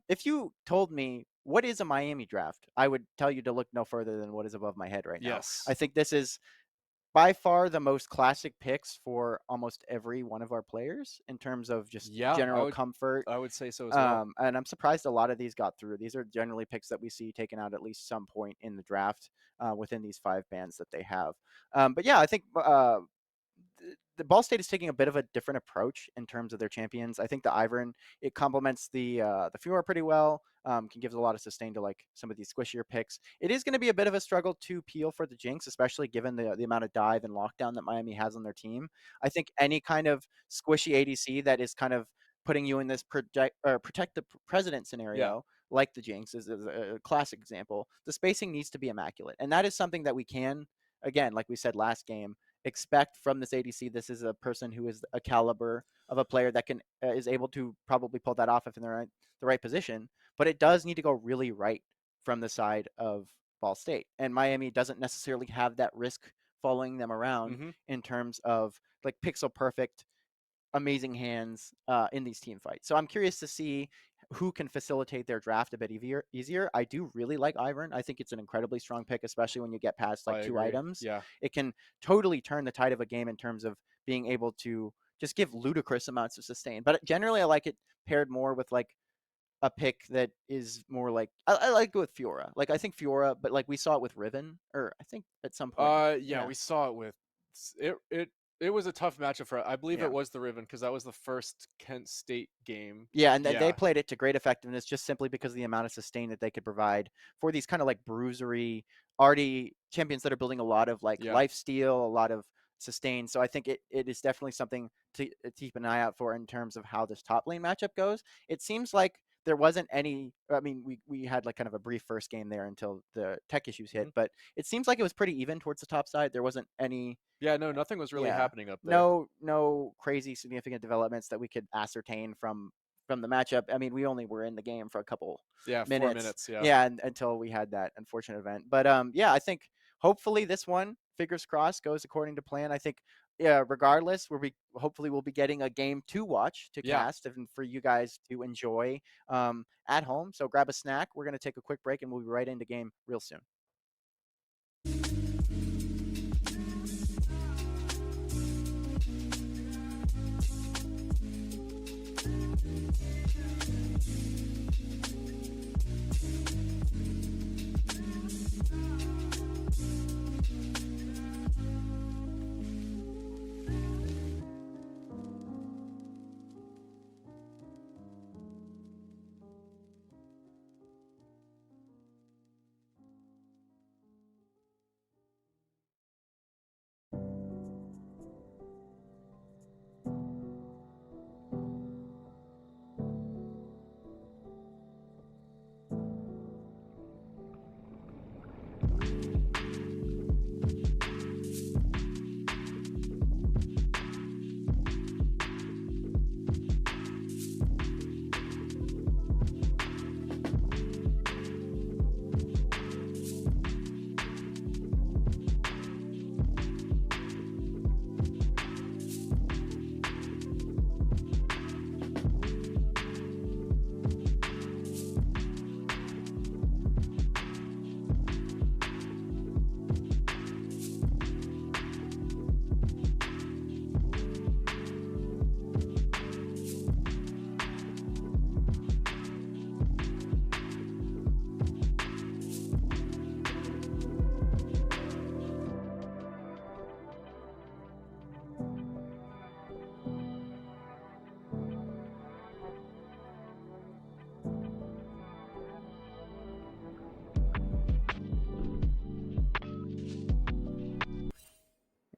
If you told me what is a Miami draft, I would tell you to look no further than what is above my head right now. Yes. I think this is by far the most classic picks for almost every one of our players in terms of just Yeah, general comfort. I would say so as well. And I'm surprised a lot of these got through. These are generally picks that we see taken out at least some point in the draft within these 5 bands that they have. But yeah, I think the Ball State is taking a bit of a different approach in terms of their champions. I think the Ivern, it complements the Fiora pretty well. Can give a lot of sustain to like some of these squishier picks. It is going to be a bit of a struggle to peel for the Jinx, especially given the amount of dive and lockdown that Miami has on their team. I think any kind of squishy ADC that is kind of putting you in this protect the president Yeah. scenario like the Jinx is a classic example, the spacing needs to be immaculate. And that is something that we can, again, like we said last game, expect from this ADC. This is a person who is a caliber of a player that can is able to probably pull that off if in the right position. But it does need to go really right from the side of Ball State. And Miami doesn't necessarily have that risk following them around Mm-hmm. in terms of like pixel perfect amazing hands in these team fights. So I'm curious to see who can facilitate their draft a bit easier. I do really like Ivern. I think it's an incredibly strong pick, especially when you get past I like two agree. items. Yeah. It can totally turn the tide of a game in terms of being able to just give ludicrous amounts of sustain. But generally, I like it paired more with like a pick that is more like I like it with Fiora. Like I think Fiora, but like we saw it with Riven, or I think at some point. Yeah, Yeah, we saw it with it was a tough matchup for I believe yeah. it was the Riven because that was the first Kent State game. Yeah, and they Yeah. played it to great effectiveness just simply because of the amount of sustain that they could provide for these kind of like bruisery, already champions that are building a lot of like Yeah. life steal, a lot of sustain. So I think it is definitely something to keep an eye out for in terms of how this top lane matchup goes. It seems like there wasn't any. I mean, we had like kind of a brief first game there until the tech issues hit, Mhm. but it seems like it was pretty even towards the top side. There wasn't any Yeah, no, nothing was really yeah, happening up there. no crazy significant developments that we could ascertain from the matchup. I mean, we only were in the game for a couple Yeah, 4 minutes, minutes, yeah. yeah, and, until we had that unfortunate event. But yeah, I think hopefully this one, fingers crossed, goes according to plan. I think, yeah, regardless, hopefully we'll be getting a game to watch to Yeah. cast and for you guys to enjoy at home. So grab a snack. We're gonna take a quick break and we'll be right into game real soon.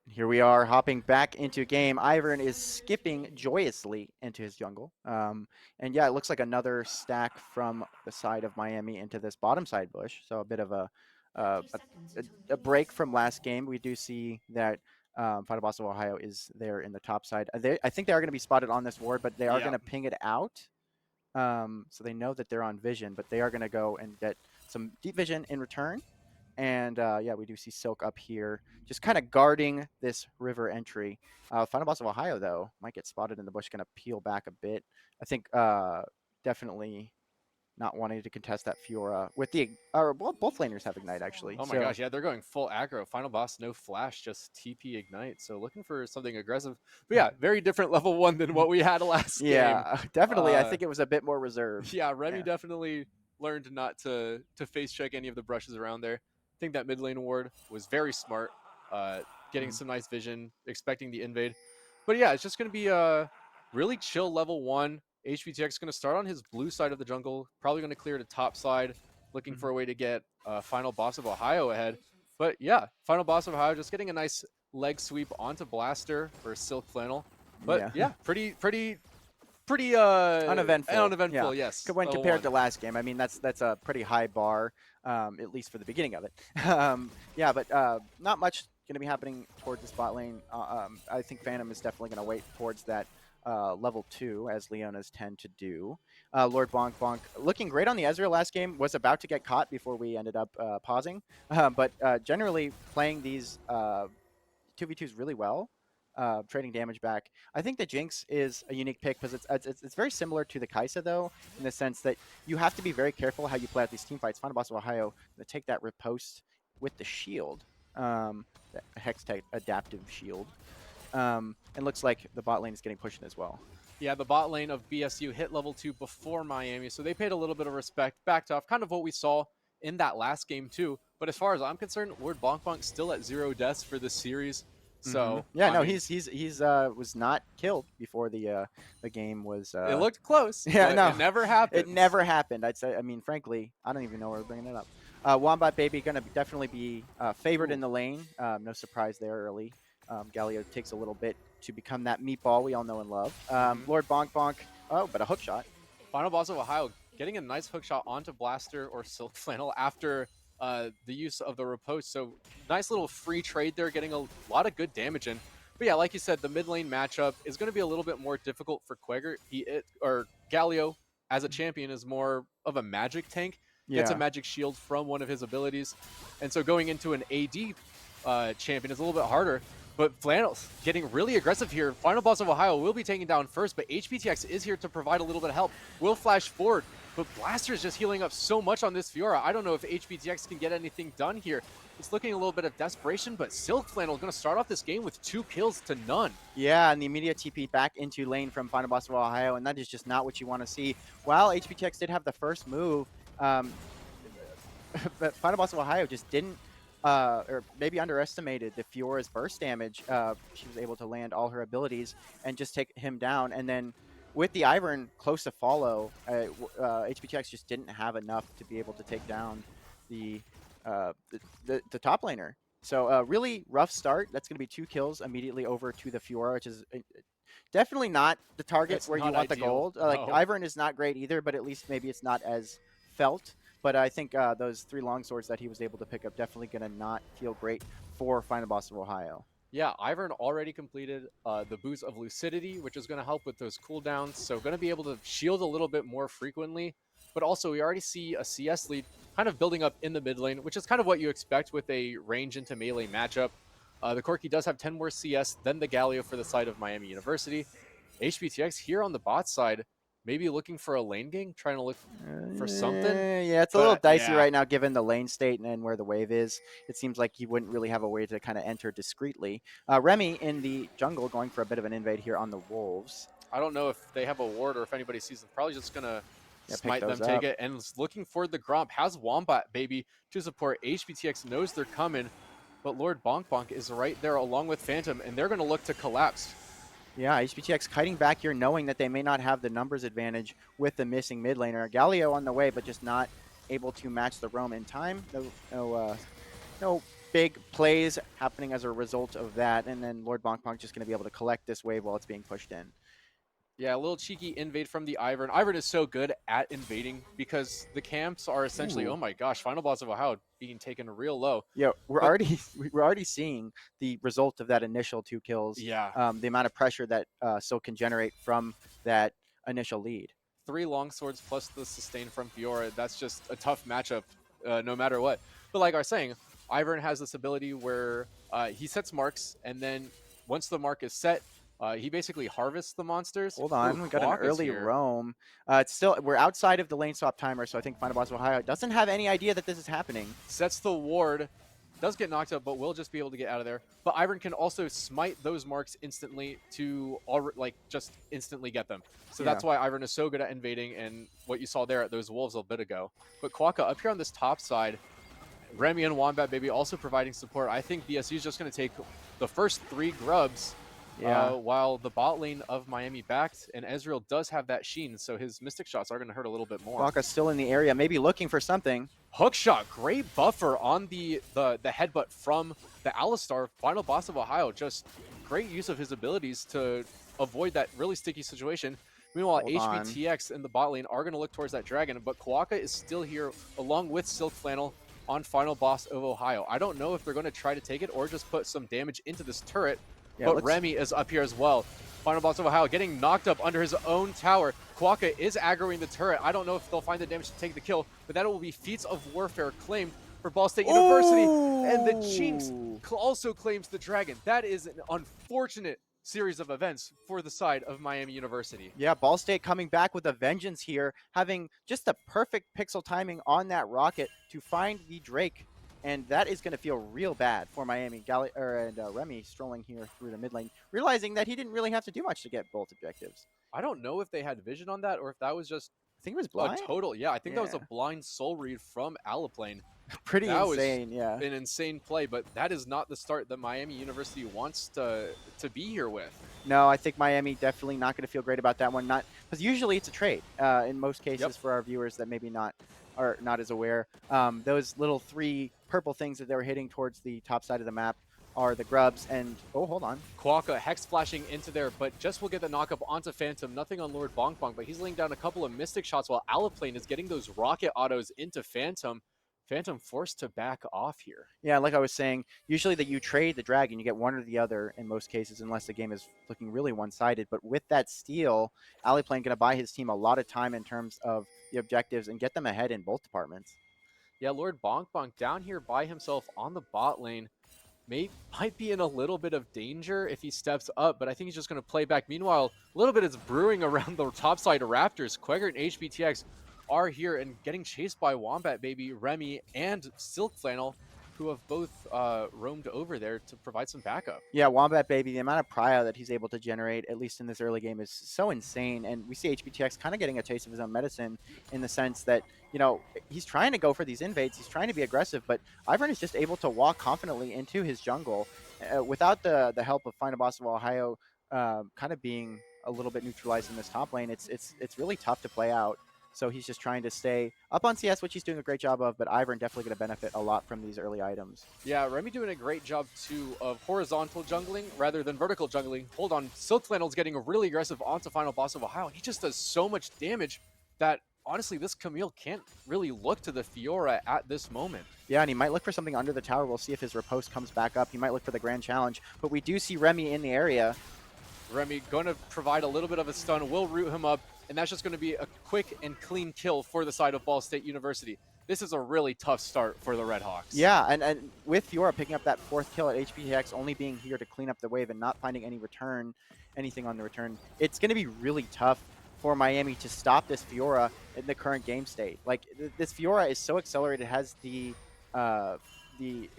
Here we are hopping back into game. Ivern is skipping joyously into his jungle. And yeah, it looks like another stack from the side of Miami into this bottom side bush. So a bit of a, a break from last game. We do see that Final Boss of Ohio is there in the top side. I think they are going to be spotted on this ward, but they are going Yeah. to ping it out. So they know that they're on vision, but they are going to go and get some deep vision in return. And yeah, we do see Silk up here, just kind of guarding this river entry. Final Boss of Ohio, though, might get spotted in the bush, going to peel back a bit. I think definitely not wanting to contest that Fiora with the, or well, both laners have Ignite, actually. Oh my So gosh, yeah, they're going full aggro. Final boss, no flash, just TP ignite. So looking for something aggressive. But yeah, very different level 1 than what we had last game. yeah, definitely. I Uh think it was a bit more reserved. yeah, Remy Yeah. definitely learned not to face check any of the brushes around there. I think that mid lane ward was very smart. Getting Mhm. some nice vision, expecting the invade. But yeah, it's just going to be a really chill level 1. HVTX going to start on his blue side of the jungle, probably going to clear to top side, looking for Mhm. a way to get Final Boss of Ohio ahead. But yeah, Final Boss of Ohio just getting a nice leg sweep onto Blaster for Silk Flannel. But Yeah. yeah, pretty pretty Uneventful. Yeah. uneventful. Yes, When level compared one. to last game, I mean that's a pretty high bar, at least for the beginning of it. Yeah, but not much going to be happening towards the spot lane. I think Phantom is definitely going to wait towards that level 2, as Leonas tend to do. Lord Bonk Bonk looking great on the Ezreal last game, was about to get caught before we ended up pausing, but generally playing these 2v2s really well, trading damage back. I think the Jinx is a unique pick because it's very similar to the Kai'Sa, though, in the sense that you have to be very careful how you play out these team fights. Final Boss of Ohio, to take that riposte with the shield, the Hex type adaptive shield. And looks like the bot lane is getting pushed in as well. Yeah, the bot lane of BSU hit level 2 before Miami, so they paid a little bit of respect, backed off, kind of what we saw in that last game too. But as far as I'm concerned, Lord Bonk Bonk's still at 0 deaths for this series. So Yeah, I no, mean, he's was not killed before the game was. it looked close, Yeah, but no, it never happened. it never happened. I'd say. I mean, frankly, I don't even know where we're bringing it up. Wombat Baby gonna definitely be favored in the lane. No surprise there early. Galio takes a little bit to become that meatball we all know and love. Lord Bonk Bonk. Oh, but a hook shot. Final Boss of Ohio getting a nice hook shot onto Blaster or Silk Flannel after the use of the riposte. So nice little free trade there, getting a lot of good damage in. But yeah, like you said, the mid lane matchup is going to be a little bit more difficult for Quagger. Or Galio as a champion is more of a magic tank. Gets a magic shield from one of his abilities. And so going into an AD champion is a little bit harder. But Flannel's getting really aggressive here. Final Boss of Ohio will be taken down first, but HPTX is here to provide a little bit of help. Will flash forward, but Blaster's just healing up so much on this Fiora. I don't know if HPTX can get anything done here. It's looking a little bit of desperation, but Silk Flannel going to start off this game with 2 kills to none. Yeah, and the immediate TP back into lane from Final Boss of Ohio, and that is just not what you want to see. While HPTX did have the first move, but Final Boss of Ohio just didn't, or maybe underestimated the Fiora's burst damage. She was able to land all her abilities and just take him down. And then with the Ivern close to follow, HPTX just didn't have enough to be able to take down the top laner. So really rough start. That's going to be 2 kills immediately over to the Fiora, which is definitely not the target It's where you not want the ideal. gold. Like No. Ivern is not great either, but at least maybe it's not as felt. But I think those 3 longswords that he was able to pick up definitely going to not feel great for Final Boss of Ohio. Yeah, Ivern already completed the boost of Lucidity, which is going to help with those cooldowns. So going to be able to shield a little bit more frequently. But also we already see a CS lead kind of building up in the mid lane, which is kind of what you expect with a range into melee matchup. The Corki does have 10 more CS than the Galio for the side of Miami University. HBTX here on the bot side, maybe looking for a lane gang, trying to look for something. Yeah, it's a little dicey yeah. right now given the lane state and where the wave is. It seems like he wouldn't really have a way to kind of enter discreetly. Remy in the jungle going for a bit of an invade here on the Wolves. I don't know if they have a ward or if anybody sees them. Probably just going to smite them, up. take it, and is looking for the Gromp. Has Wombat Baby to support. HBTX knows they're coming, but Lord Bonk Bonk is right there along with Phantom, and they're going to look to collapse. Yeah, HBTX kiting back here, knowing that they may not have the numbers advantage with the missing mid laner. Galio on the way, but just not able to match the roam in time. No big plays happening as a result of that, and then Lord Bonk Bonk just going to be able to collect this wave while it's being pushed in. Yeah, a little cheeky invade from the Ivern. Ivern is so good at invading because the camps are essentially, oh my gosh, Final Boss of Ohio being taken real low. Yeah, we're already seeing the result of that initial 2 kills. Yeah. The amount of pressure that Silk can generate from that initial lead. 3 longswords plus the sustain from Fiora. That's just a tough matchup no matter what. But like I was saying, Ivern has this ability where he sets marks, and then once the mark is set, he basically harvests the monsters. Hold on, we got an early roam. It's still, we're outside of the lane swap timer, so I think Final Boss of Ohio doesn't have any idea that this is happening. Sets the ward, does get knocked up, but will just be able to get out of there. But Ivern can also smite those marks instantly to just instantly get them. So that's why Ivern is so good at invading, and what you saw there at those wolves a bit ago. But Quokka up here on this top side, Remy and Wombat Baby also providing support. I think BSU is just going to take the first 3 grubs. While the bot lane of Miami backed, and Ezreal does have that sheen, so his Mystic shots are going to hurt a little bit more. Quokka's still in the area, maybe looking for something. Hook shot, great buffer on the headbutt from the Alistar, Final Boss of Ohio. Just great use of his abilities to avoid that really sticky situation. Meanwhile, Hold on. HBTX in the bot lane are going to look towards that dragon, but Kwaka is still here along with Silk Flannel on final boss of Ohio. I don't know if they're going to try to take it or just put some damage into this turret, Yeah, but looks. Remy is up here as well. Final boss of Ohio getting knocked up under his own tower. Kwaka is aggroing the turret. I don't know if they'll find the damage to take the kill, but that will be Feats of Warfare claimed for Ball State University. And the Jinx Ooh! also claims the dragon. That is an unfortunate series of events for the side of Miami University. Yeah, Ball State coming back with a vengeance here, having just the perfect pixel timing on that rocket to find the Drake. And that is going to feel real bad for Miami. Remy strolling here through the mid lane, realizing that he didn't really have to do much to get both objectives. I don't know if they had vision on that or if that was just I think it was a blind. total. Yeah, I think that was Yeah, a blind soul read from Alaplane. pretty That was insane. Yeah. an insane play, but that is not the start that Miami University wants to be here with. No, I think Miami definitely not going to feel great about that one. Not because usually it's a trade. In most cases, Yep. for our viewers that maybe not are not as aware, those little 3 purple things that they were hitting towards the top side of the map are the grubs. And oh, hold on. Kwaka hex flashing into there, but just will get the knockup onto Phantom. Nothing on Lord Bonk Bonk, but he's laying down a couple of Mystic shots while Alaplane is getting those rocket autos into Phantom. Phantom forced to back off here. Yeah, like I was saying, usually that you trade the dragon, you get one or the other in most cases, unless the game is looking really one-sided. But with that steal, Aliplane going to buy his team a lot of time in terms of the objectives and get them ahead in both departments. Yeah, Lord Bonk Bonk down here by himself on the bot lane. Might be in a little bit of danger if he steps up, but I think he's just going to play back. Meanwhile, a little bit is brewing around the topside Raptors. Quagger and HBTX are here and getting chased by Wombat Baby, Remy, and Silk Flannel, who have both roamed over there to provide some backup. Yeah, Wombat Baby, the amount of prio that he's able to generate, at least in this early game, is so insane. And we see HBTX kind of getting a taste of his own medicine in the sense that, you know, he's trying to go for these invades. He's trying to be aggressive, but Ivern is just able to walk confidently into his jungle without the help of Final Boss of Ohio kind of being a little bit neutralized in this top lane. It's really tough to play out. So he's just trying to stay up on CS, which he's doing a great job of, but Ivern definitely going to benefit a lot from these early items. Yeah, Remy doing a great job, too, of horizontal jungling rather than vertical jungling. Hold on, Silk Flannel's getting really aggressive onto Final Boss of Ohio. He just does so much damage that, honestly, this Camille can't really look to the Fiora at this moment. Yeah, and he might look for something under the tower. We'll see if his riposte comes back up. He might look for the grand challenge, but we do see Remy in the area. Remy going to provide a little bit of a stun, will root him up, and that's just going to be a quick and clean kill for the side of Ball State University. This is a really tough start for the Redhawks. Yeah, and with Fiora picking up that 4th kill at HPTX, only being here to clean up the wave and not finding anything on the return, it's going to be really tough for Miami to stop this Fiora in the current game state. Like, this Fiora is so accelerated, has the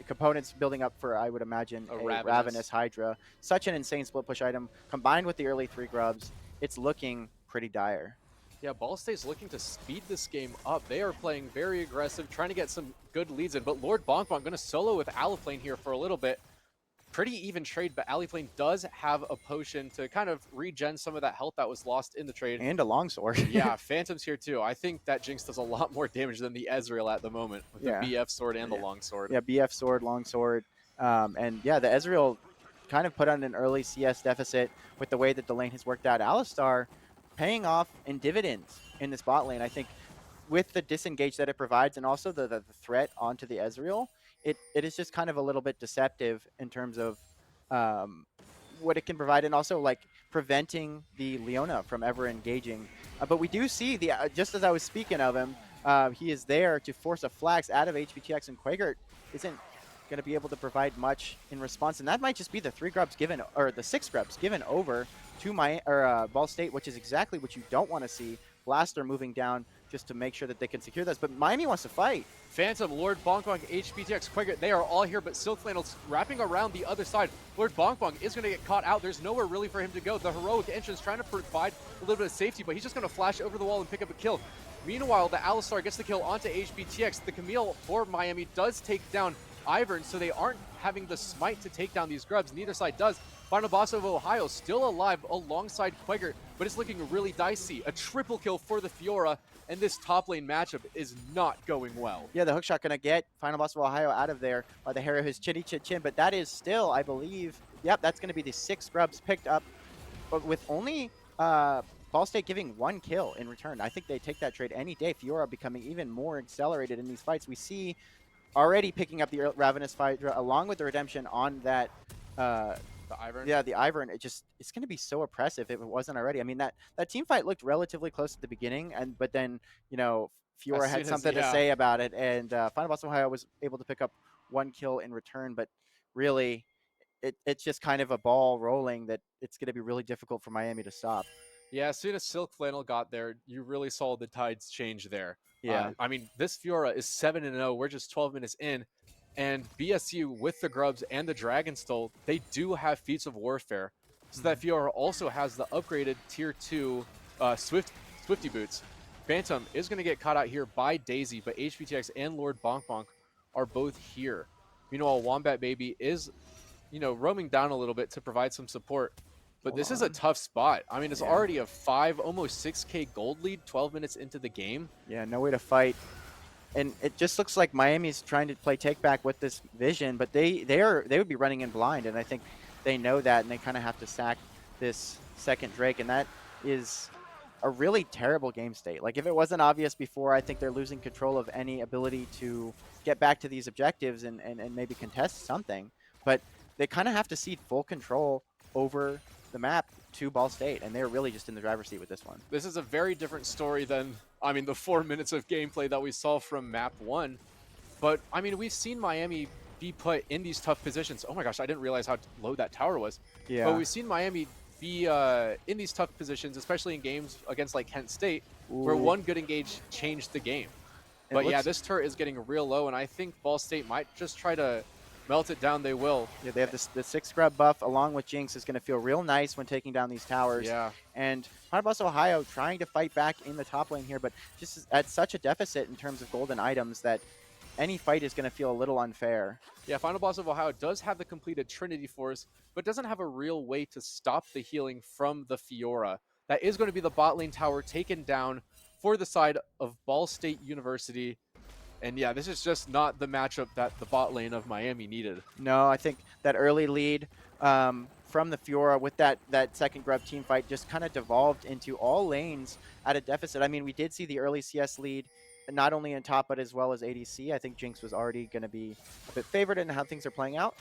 components building up for, I would imagine, a Ravenous Hydra. Such an insane split push item, combined with the early 3 grubs, it's looking pretty dire. Yeah, Ball State's looking to speed this game up. They are playing very aggressive, trying to get some good leads in, but Lord Bonk Bonk going to solo with Aliplane here for a little bit. Pretty even trade, but Aliplane does have a potion to kind of regen some of that health that was lost in the trade. And a longsword. Yeah, Phantom's here too. I think that Jinx does a lot more damage than the Ezreal at the moment with the BF sword and the longsword. Yeah, BF sword, longsword. And yeah, the Ezreal kind of put on an early CS deficit with the way that the lane has worked out. Alistar paying off in dividends in this bot lane. I think with the disengage that it provides and also the threat onto the Ezreal, it is just kind of a little bit deceptive in terms of what it can provide, and also like preventing the Leona from ever engaging. But we do see the just as I was speaking of him, he is there to force a flax out of HBTX, and Quagert isn't going to be able to provide much in response, and that might just be the 3 grubs given, or the 6 grubs given over to Ball State, which is exactly what you don't want to see. Blaster moving down just to make sure that they can secure this, but Miami wants to fight. Phantom, Lord Bonk Bonk, HBTX, Quagger, they are all here, but Silk Flannel's wrapping around the other side. Lord Bonk Bonk is going to get caught out. There's nowhere really for him to go. The heroic entrance trying to provide a little bit of safety, but he's just going to flash over the wall and pick up a kill. Meanwhile, the Alistar gets the kill onto HBTX. The Camille for Miami does take down Ivern, so they aren't having the smite to take down these grubs. Neither side does. Final Boss of Ohio still alive alongside Quagger, but it's looking really dicey. A triple kill for the Fiora, and this top lane matchup is not going well. Yeah, the hookshot going to get Final Boss of Ohio out of there by the hair of his chinny chin, but that is still, I believe, yep, that's going to be the 6 grubs picked up, but with only Ball Ball State giving 1 kill in return. I think they take that trade any day. Fiora becoming even more accelerated in these fights. We see already picking up the Ravenous Phaedra along with the Redemption on that. The Ivern. Yeah, the Ivern. It's going to be so oppressive if it wasn't already. I mean, that team fight looked relatively close at the beginning, but then Fiora had something to say about it, and Final Boss Ohio was able to pick up 1 kill in return. But really, it's just kind of a ball rolling that it's going to be really difficult for Miami to stop. Yeah, as soon as Silk Flannel got there, you really saw the tides change there. Yeah. I mean, this Fiora is 7-0. We're just 12 minutes in. And BSU, with the Grubs and the Dragon Stole, they do have feats of warfare. So that Fiora also has the upgraded Tier 2 Swifty Boots. Phantom is going to get caught out here by Daisy, but HBTX and Lord Bonk Bonk are both here. Meanwhile, Wombat Baby is, roaming down a little bit to provide some support. But this is a tough spot. I mean, it's already a 5, almost 6K gold lead 12 minutes into the game. Yeah, no way to fight. And it just looks like Miami's trying to play take back with this vision, but they would be running in blind, and I think they know that, and they kind of have to sack this second Drake, and that is a really terrible game state. Like, if it wasn't obvious before, I think they're losing control of any ability to get back to these objectives and maybe contest something. But they kind of have to cede full control over the map to Ball State, and they're really just in the driver's seat with this one. This is a very different story than, the 4 minutes of gameplay that we saw from map 1. But, we've seen Miami be put in these tough positions. Oh my gosh, I didn't realize how low that tower was. Yeah. But we've seen Miami be in these tough positions, especially in games against like Kent State, where one good engage changed the game. But yeah, this turret is getting real low, and I think Ball State might just try to melt it down. They will. Yeah, they have the 6 scrub buff along with Jinx is going to feel real nice when taking down these towers. Yeah. And Final Boss Ohio trying to fight back in the top lane here, but just at such a deficit in terms of golden items that any fight is going to feel a little unfair. Yeah, Final Boss of Ohio does have the completed Trinity Force, but doesn't have a real way to stop the healing from the Fiora. That is going to be the bot lane tower taken down for the side of Ball State University. And yeah, this is just not the matchup that the bot lane of Miami needed. No, I think that early lead from the Fiora with that second grub team fight just kind of devolved into all lanes at a deficit. I mean, we did see the early CS lead, not only in top, but as well as ADC. I think Jinx was already going to be a bit favored in how things are playing out.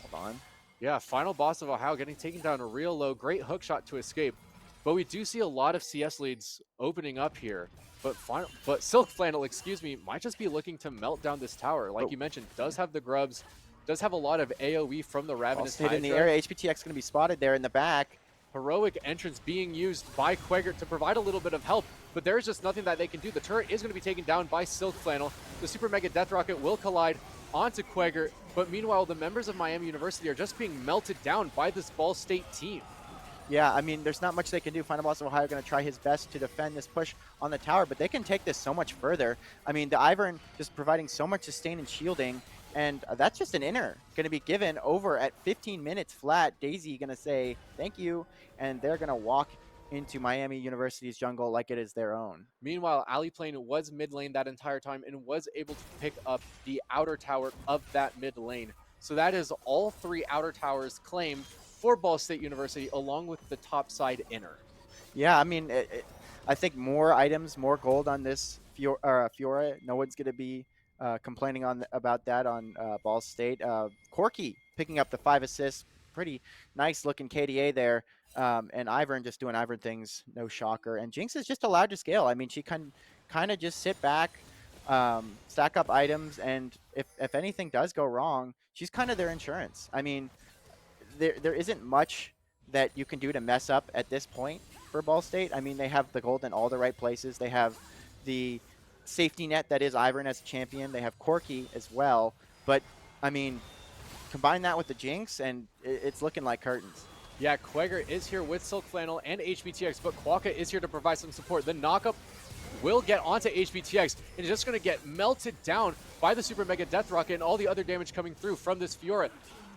Hold on. Yeah, Final Boss of Ohio getting taken down a real low. Great hook shot to escape. But we do see a lot of CS leads opening up here. But Silk Flannel, might just be looking to melt down this tower. Like you mentioned, does have the grubs, does have a lot of AoE from the Ravenous Hydra. In the area, HBTX going to be spotted there in the back. Heroic entrance being used by Quaggart to provide a little bit of help, but there's just nothing that they can do. The turret is going to be taken down by Silk Flannel. The Super Mega Death Rocket will collide onto Quaggart, but meanwhile, the members of Miami University are just being melted down by this Ball State team. Yeah, I mean, there's not much they can do. Final Boss of Ohio going to try his best to defend this push on the tower, but they can take this so much further. I mean, the Ivern just providing so much sustain and shielding, and that's just an inner going to be given over at 15 minutes flat. Daisy going to say thank you, and they're going to walk into Miami University's jungle like it is their own. Meanwhile, Aliplane was mid lane that entire time and was able to pick up the outer tower of that mid lane. So that is all 3 outer towers claimed for Ball State University, along with the top side inner. Yeah, I mean, I think more items, more gold on this Fiora. No one's going to be complaining about that on Ball State. Corky picking up the 5 assists. Pretty nice looking KDA there. And Ivern just doing Ivern things, no shocker. And Jinx is just allowed to scale. I mean, she can kind of just sit back, stack up items, and if anything does go wrong, she's kind of their insurance. I mean, there isn't much that you can do to mess up at this point for Ball State. I mean, they have the gold in all the right places. They have the safety net that is Ivern as a champion. They have Corky as well. But, I mean, combine that with the Jinx, and it's looking like curtains. Yeah, Quaggart is here with Silk Flannel and HBTX, but Quokka is here to provide some support. The knockup will get onto HBTX, and is just going to get melted down by the Super Mega Death Rocket and all the other damage coming through from this Fiora.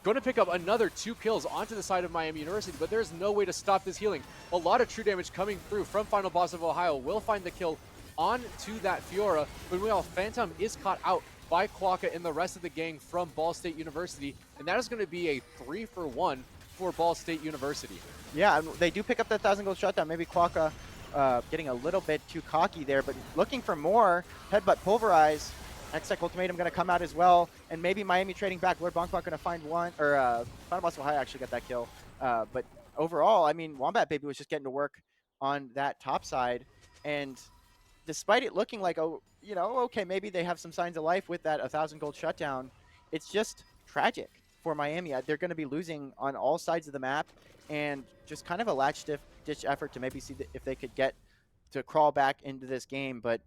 Going to pick up another 2 kills onto the side of Miami University, but there's no way to stop this healing. A lot of true damage coming through from Final Boss of Ohio will find the kill onto that Fiora, but meanwhile, Phantom is caught out by Quokka and the rest of the gang from Ball State University, and that is going to be a 3-for-1 for Ball State University. Yeah, and they do pick up that 1,000 gold shutdown. Maybe Quokka getting a little bit too cocky there, but looking for more. Headbutt Pulverize. X-Tech Ultimatum going to come out as well. And maybe Miami trading back. Lord Bonk going to find one. Or Final Boss of High actually got that kill. But overall, I mean, Wombat Baby was just getting to work on that top side. And despite it looking like, oh, okay, maybe they have some signs of life with that 1,000 gold shutdown, it's just tragic for Miami. They're going to be losing on all sides of the map, and just kind of a ditch effort to maybe see if they could get to crawl back into this game, but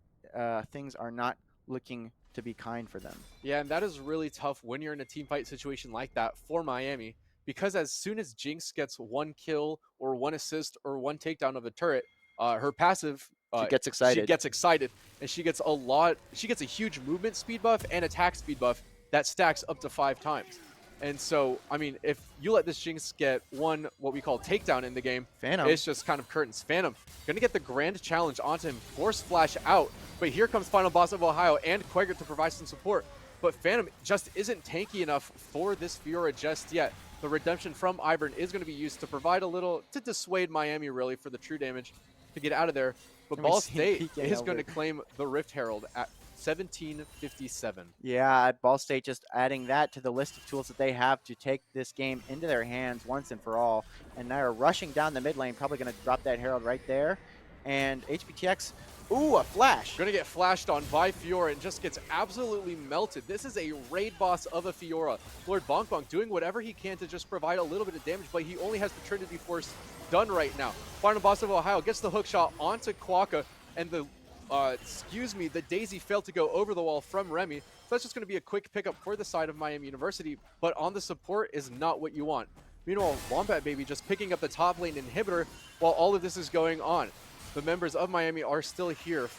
things are not looking to be kind for them. Yeah, and that is really tough when you're in a team fight situation like that for Miami, because as soon as Jinx gets one kill or one assist or one takedown of a turret, her passive, She gets she excited. gets excited, and she gets a huge movement speed buff and attack speed buff that stacks up to 5 times. And so, I mean, if you let this Jinx get one, what we call takedown in the game, Phantom. it's just kind of curtains. Phantom gonna get the grand challenge onto him, force flash out, but here comes Final Boss of Ohio and Quaker to provide some support. But Phantom just isn't tanky enough for this Fiora just yet. The redemption from Ivern is going to be used to provide a little, to dissuade Miami really for the true damage to get out of there. But And we Ball see State PK is going over. to claim the Rift Herald at 1757. Yeah, Ball State just adding that to the list of tools that they have to take this game into their hands once and for all. And they're rushing down the mid lane, probably going to drop that Herald right there. And HBTX, ooh, a flash. Going to get flashed on by Fiora and just gets absolutely melted. This is a raid boss of a Fiora. Lord Bonk Bonk doing whatever he can to just provide a little bit of damage, but he only has the Trinity Force done right now. Final Boss of Ohio gets the hook shot onto Quokka, and the the Daisy failed to go over the wall from Remy. So that's just going to be a quick pickup for the side of Miami University, but on the support is not what you want. Meanwhile, Wombat Baby just picking up the top lane inhibitor while all of this is going on. The members of Miami are still here.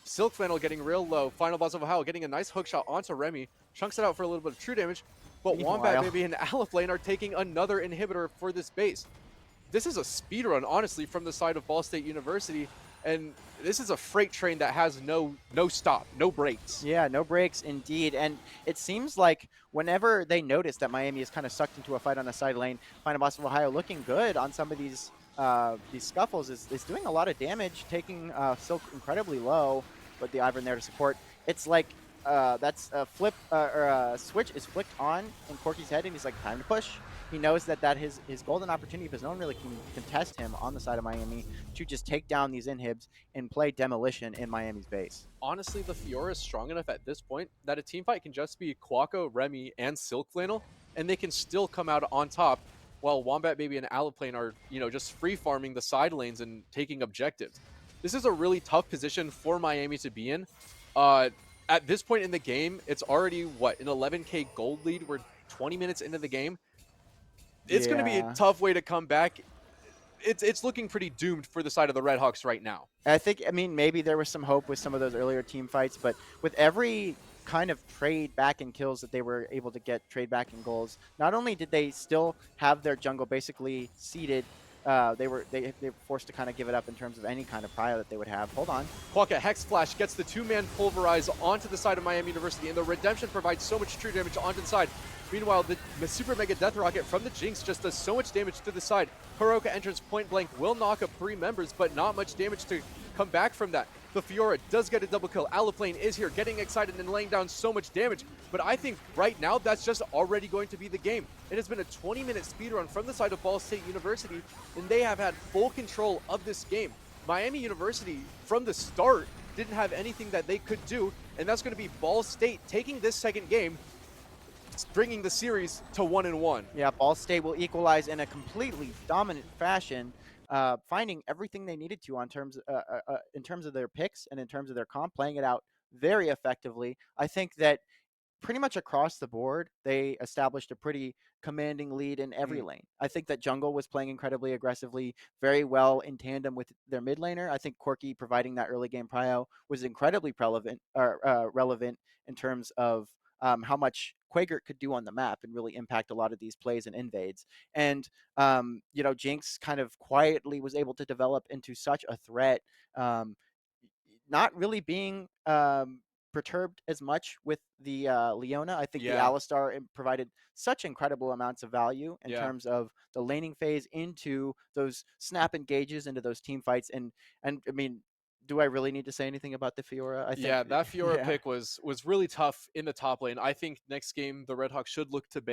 Silk Flannel getting real low. Final Boss of Ohio getting a nice hook shot onto Remy. Chunks it out for a little bit of true damage. But Wombat Baby and Aliphlane are taking another inhibitor for this base. This is a speedrun, honestly, from the side of Ball State University. And this is a freight train that has no stop, no brakes. Yeah, no breaks indeed. And it seems like whenever they notice that Miami is kind of sucked into a fight on the side lane, Final Boss of Ohio looking good on some of these scuffles is doing a lot of damage, taking Silk incredibly low, but the Ivern there to support. It's like that's a flip or a switch is flicked on in Corky's head, and he's like, time to push. He knows that his golden opportunity, because no one really can contest him on the side of Miami, to just take down these inhibs and play demolition in Miami's base. Honestly, the Fiora is strong enough at this point that a team fight can just be Quacko, Remy, and Silk Flannel, and they can still come out on top while Wombat Baby and Aliplane are, just free farming the side lanes and taking objectives. This is a really tough position for Miami to be in. At this point in the game, it's already, an 11k gold lead. We're 20 minutes into the game. It's going to be a Yeah. tough way to come back. It's looking pretty doomed for the side of the Redhawks right now. I mean, maybe there was some hope with some of those earlier team fights, but with every kind of trade back in kills that they were able to get, trade back in goals, not only did they still have their jungle basically seated, they were forced to kind of give it up in terms of any kind of prio that they would have. Hold on. Quokka Hex Flash gets the two-man Pulverize onto the side of Miami University, and the Redemption provides so much true damage onto the side. Meanwhile, the Super Mega Death Rocket from the Jinx just does so much damage to the side. Hiroka entrance point blank will knock up 3 members, but not much damage to come back from that. The Fiora does get a double kill. Aliplane is here, getting excited and laying down so much damage. But I think right now, that's just already going to be the game. It has been a 20-minute speedrun from the side of Ball State University, and they have had full control of this game. Miami University, from the start, didn't have anything that they could do, and that's going to be Ball State taking this second game, bringing the series to 1-1. Yeah, Ball State will equalize in a completely dominant fashion, finding everything they needed to in terms of their picks and in terms of their comp, playing it out very effectively. I think that pretty much across the board, they established a pretty commanding lead in every lane. I think that Jungle was playing incredibly aggressively, very well in tandem with their mid laner. I think Corky providing that early game prio was incredibly relevant in terms of how much Quagert could do on the map and really impact a lot of these plays and invades. And, Jinx kind of quietly was able to develop into such a threat, not really being perturbed as much with the Leona. I think the Yeah, Alistar provided such incredible amounts of value in yeah. terms of the laning phase into those snap engages into those team fights. And I mean, do I really need to say anything about the Fiora? I think, Yeah, that Fiora yeah, pick was really tough in the top lane. I think next game the Redhawks should look to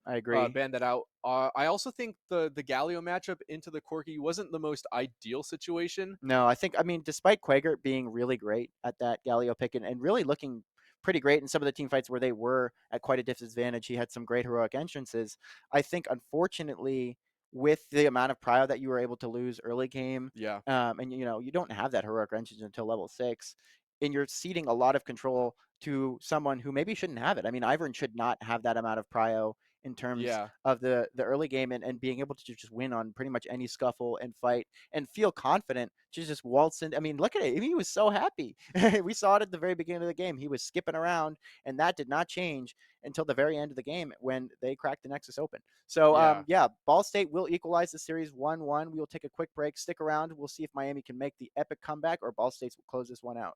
I agree. ban that out. I also think the Galio matchup into the Corki wasn't the most ideal situation. No, I mean, despite Quager being really great at that Galio pick and really looking pretty great in some of the team fights where they were at quite a disadvantage, he had some great heroic entrances. I think, unfortunately, with the amount of prio that you were able to lose early game, Yeah, and you don't have that heroic entrance until level 6, and you're ceding a lot of control to someone who maybe shouldn't have it. I mean, Ivern should not have that amount of prio in terms yeah, of the early game and being able to just win on pretty much any scuffle and fight and feel confident to just waltz in. I mean, look at it. He was so happy. We saw it at the very beginning of the game. He was skipping around, and that did not change until the very end of the game when they cracked the Nexus open. So, yeah. yeah, Ball State will equalize the series 1-1. We will take a quick break. Stick around. We'll see if Miami can make the epic comeback or Ball States will close this one out.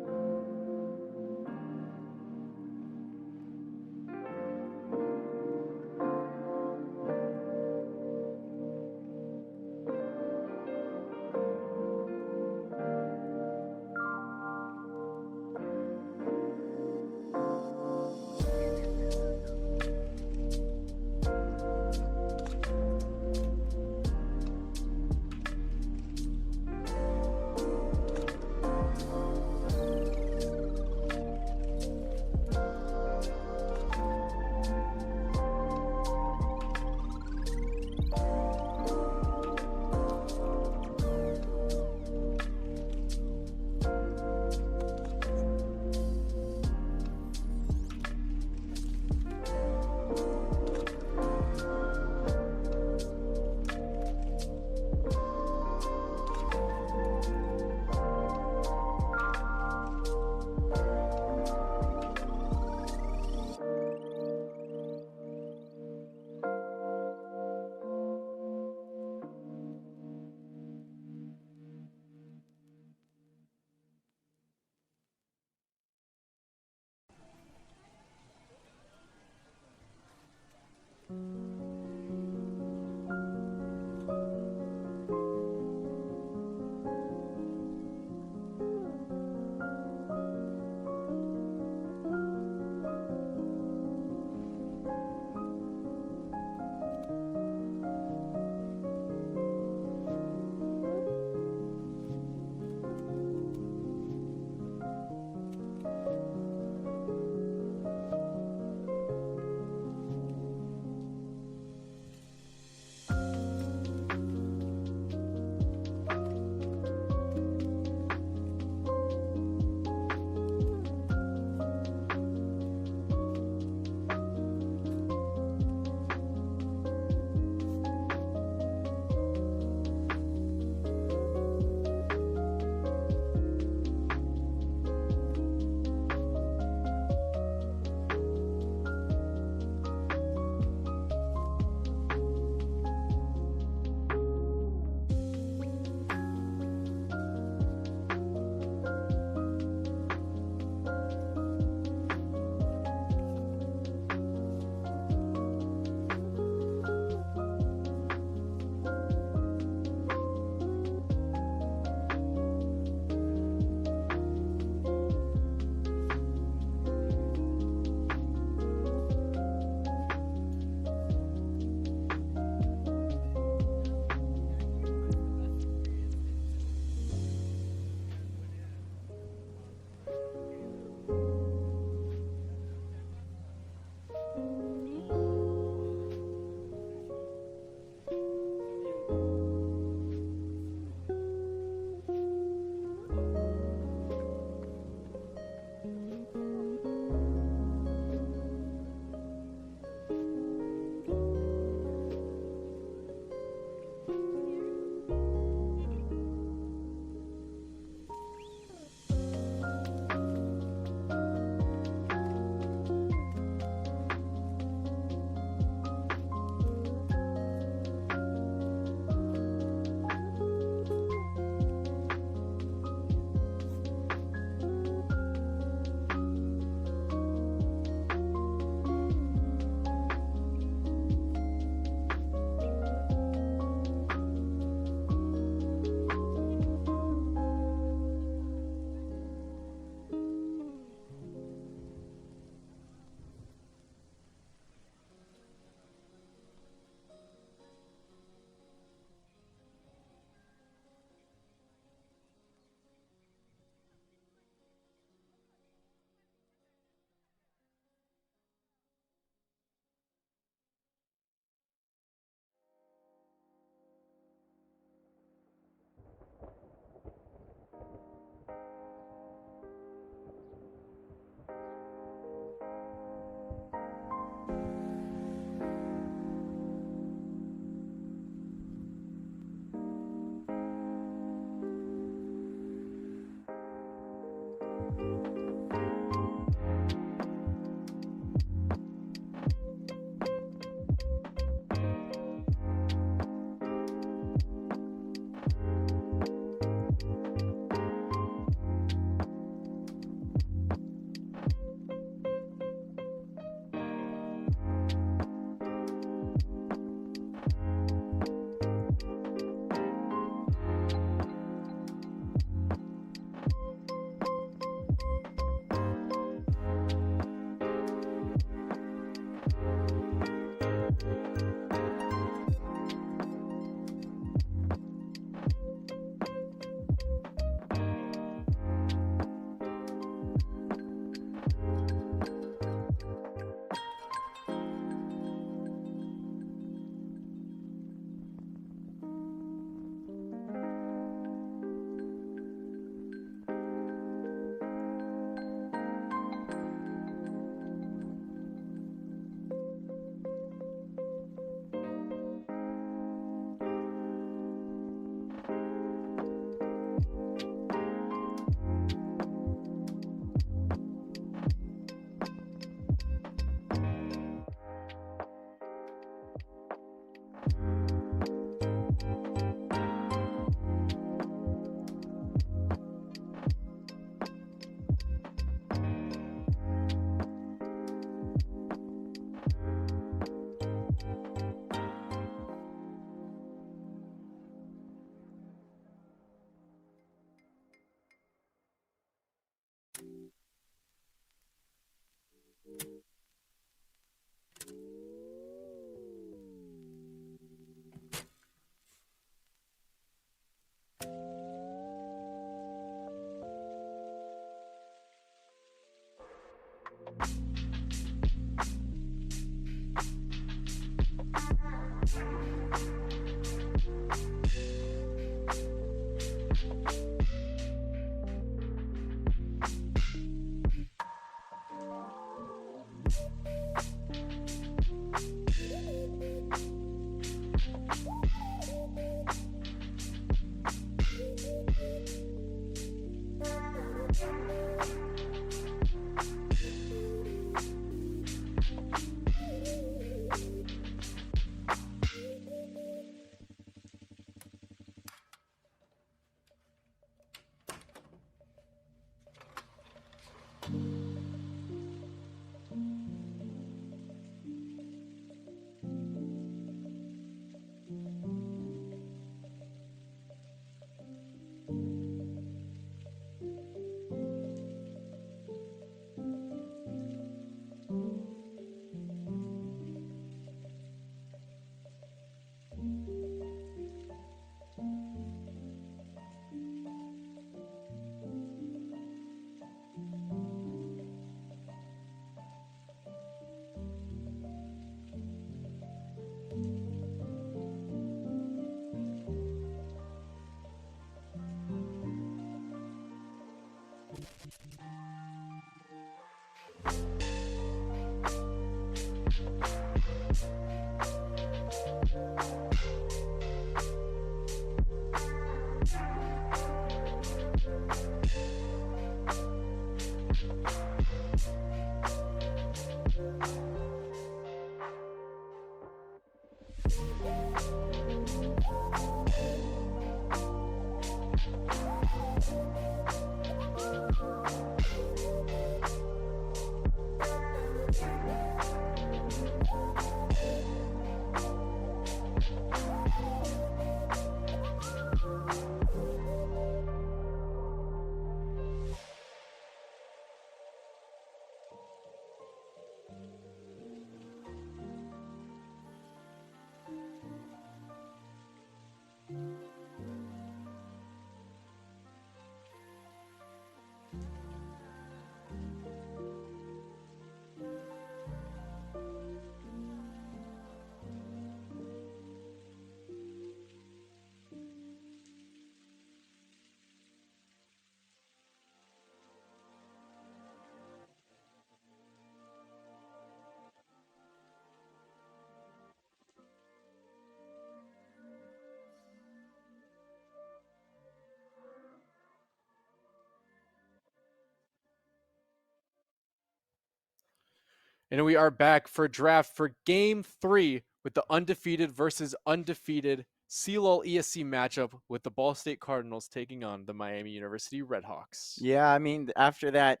And we are back for draft for game 3 with the undefeated versus undefeated CLOL ESC matchup with the Ball State Cardinals taking on the Miami University Redhawks. Yeah, I mean, after that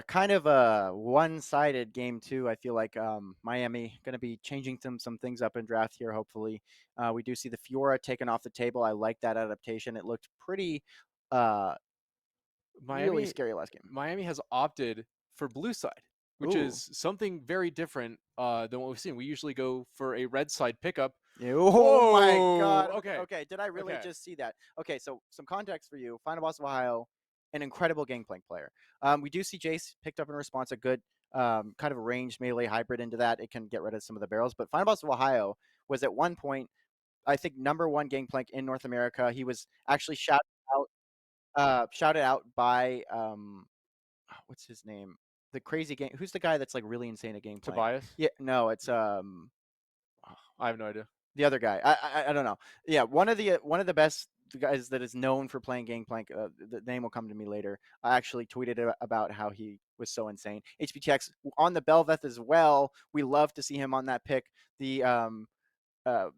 kind of a one-sided game two, I feel like Miami going to be changing some things up in draft here. Hopefully, we do see the Fiora taken off the table. I like that adaptation. It looked pretty uh, really Miami scary last game. Miami has opted for blue side. which Ooh. is something very different than what we've seen. We usually go for a red side pickup. Yeah, oh my Whoa! God. Okay, Okay, okay. Did I really okay. just see that? Okay, so some context for you. Final Boss of Ohio, an incredible Gangplank player. We do see Jace picked up in response a good kind of ranged melee hybrid into that. It can get rid of some of the barrels. But Final Boss of Ohio was at one point, I think, #1 Gangplank in North America. He was actually shouted out by what's his name? The crazy game. Who's the guy that's like really insane at Gangplank? Tobias? Yeah, no, it's I have no idea. the other guy. I don't know. Yeah, one of the best guys that is known for playing Gangplank. The name will come to me later. I actually tweeted about how he was so insane. HBTX on the Belveth as well. We love to see him on that pick. The uh,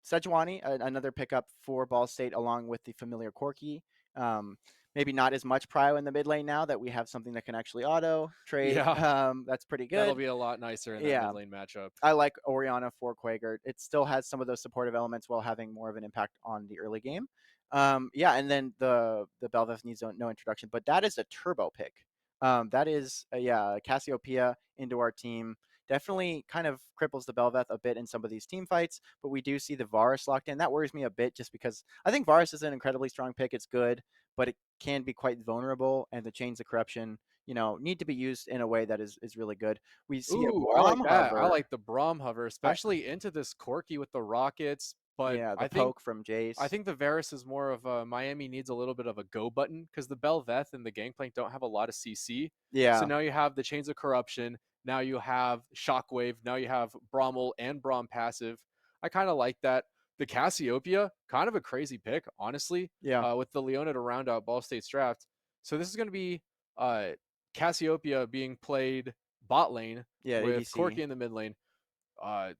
Sejuani, another pickup for Ball State, along with the familiar Corky. Um, Maybe not as much prio in the mid lane now that we have something that can actually auto trade. Yeah, That's pretty that'll good. be a lot nicer in that mid Yeah, lane matchup. I like Oriana for Quaker. It still has some of those supportive elements while having more of an impact on the early game. Yeah, and then the Belveth needs no introduction, but that is a turbo pick. That is yeah, Cassiopeia into our team. Definitely kind of cripples the Belveth a bit in some of these team fights, but we do see the Varus locked in. That worries me a bit just because I think Varus is an incredibly strong pick. It's good, but it can be quite vulnerable, and the Chains of Corruption, need to be used in a way that is really good. We see a Ooh, I Braum like that. I hover. like the Braum hover, I, especially into this Corky with the rockets. But yeah, the I think poke from I Jace. think the Varus is more of a Miami needs a little bit of a go button because the Belveth and the Gangplank don't have a lot of CC. So Yeah, now you have the Chains of Corruption. Now you have Shockwave. Now you have Brommel and Braum passive. I kind of like that. The Cassiopeia, kind of a crazy pick, honestly, yeah, with the Leona to round out Ball State's draft. So this is going to be uh, Cassiopeia being played bot lane yeah, with ADC. Corky in the mid lane.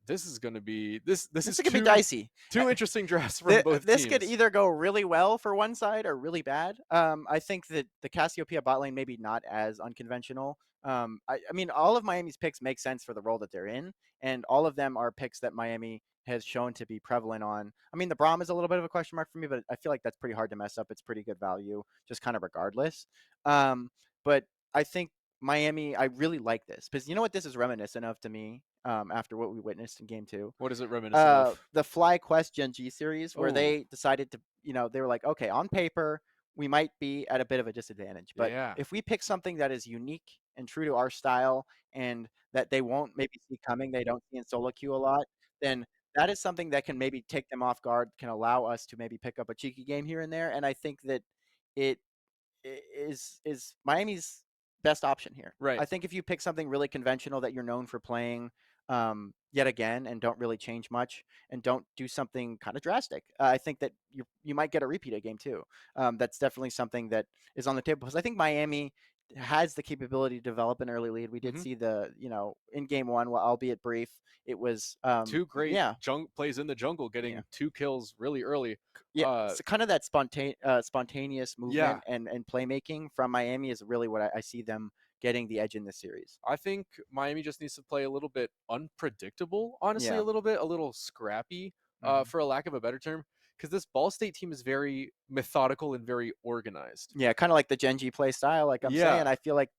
This is going to be this This is is gonna be two dicey. two interesting drafts from both This could teams. either go really well for one side or really bad. I think that the Cassiopeia bot lane maybe not as unconventional. I mean, all of Miami's picks make sense for the role that they're in, and all of them are picks that Miami has shown to be prevalent on. I mean, the Braum is a little bit of a question mark for me, but I feel like that's pretty hard to mess up. It's pretty good value, just kind of regardless. Um, but I think Miami, I really like this because you know what this is reminiscent of to me. After what we witnessed in Game Two, What is it reminiscent of? the Fly Quest Gen G series, where Oh, they decided to, they were like, okay, on paper, we might be at a bit of a disadvantage, but yeah. if we pick something that is unique and true to our style and that they won't maybe see coming, they don't see in solo queue a lot, then that is something that can maybe take them off guard, can allow us to maybe pick up a cheeky game here and there. And I think that it is Miami's best option here. Right. I think if you pick something really conventional that you're known for playing yet again and don't really change much and don't do something kind of drastic, I think that you might get a repeat of game two. That's definitely something that is on the table because I think Miami has the capability to develop an early lead. We did Hmm. see in game one, well, albeit brief, it was Two great yeah, plays in the jungle, yeah. getting 2 kills really early. Yeah, Uh, so kind of that spontaneous yeah, movement and playmaking from Miami is really what I see them getting the edge in this series. I think Miami just needs to play a little bit unpredictable, honestly, Yeah. a little scrappy, Mhm. for a lack of a better term, because this Ball State team is very methodical and very organized. Yeah, kind of like the Genji play style, like I'm saying. Yeah. I feel like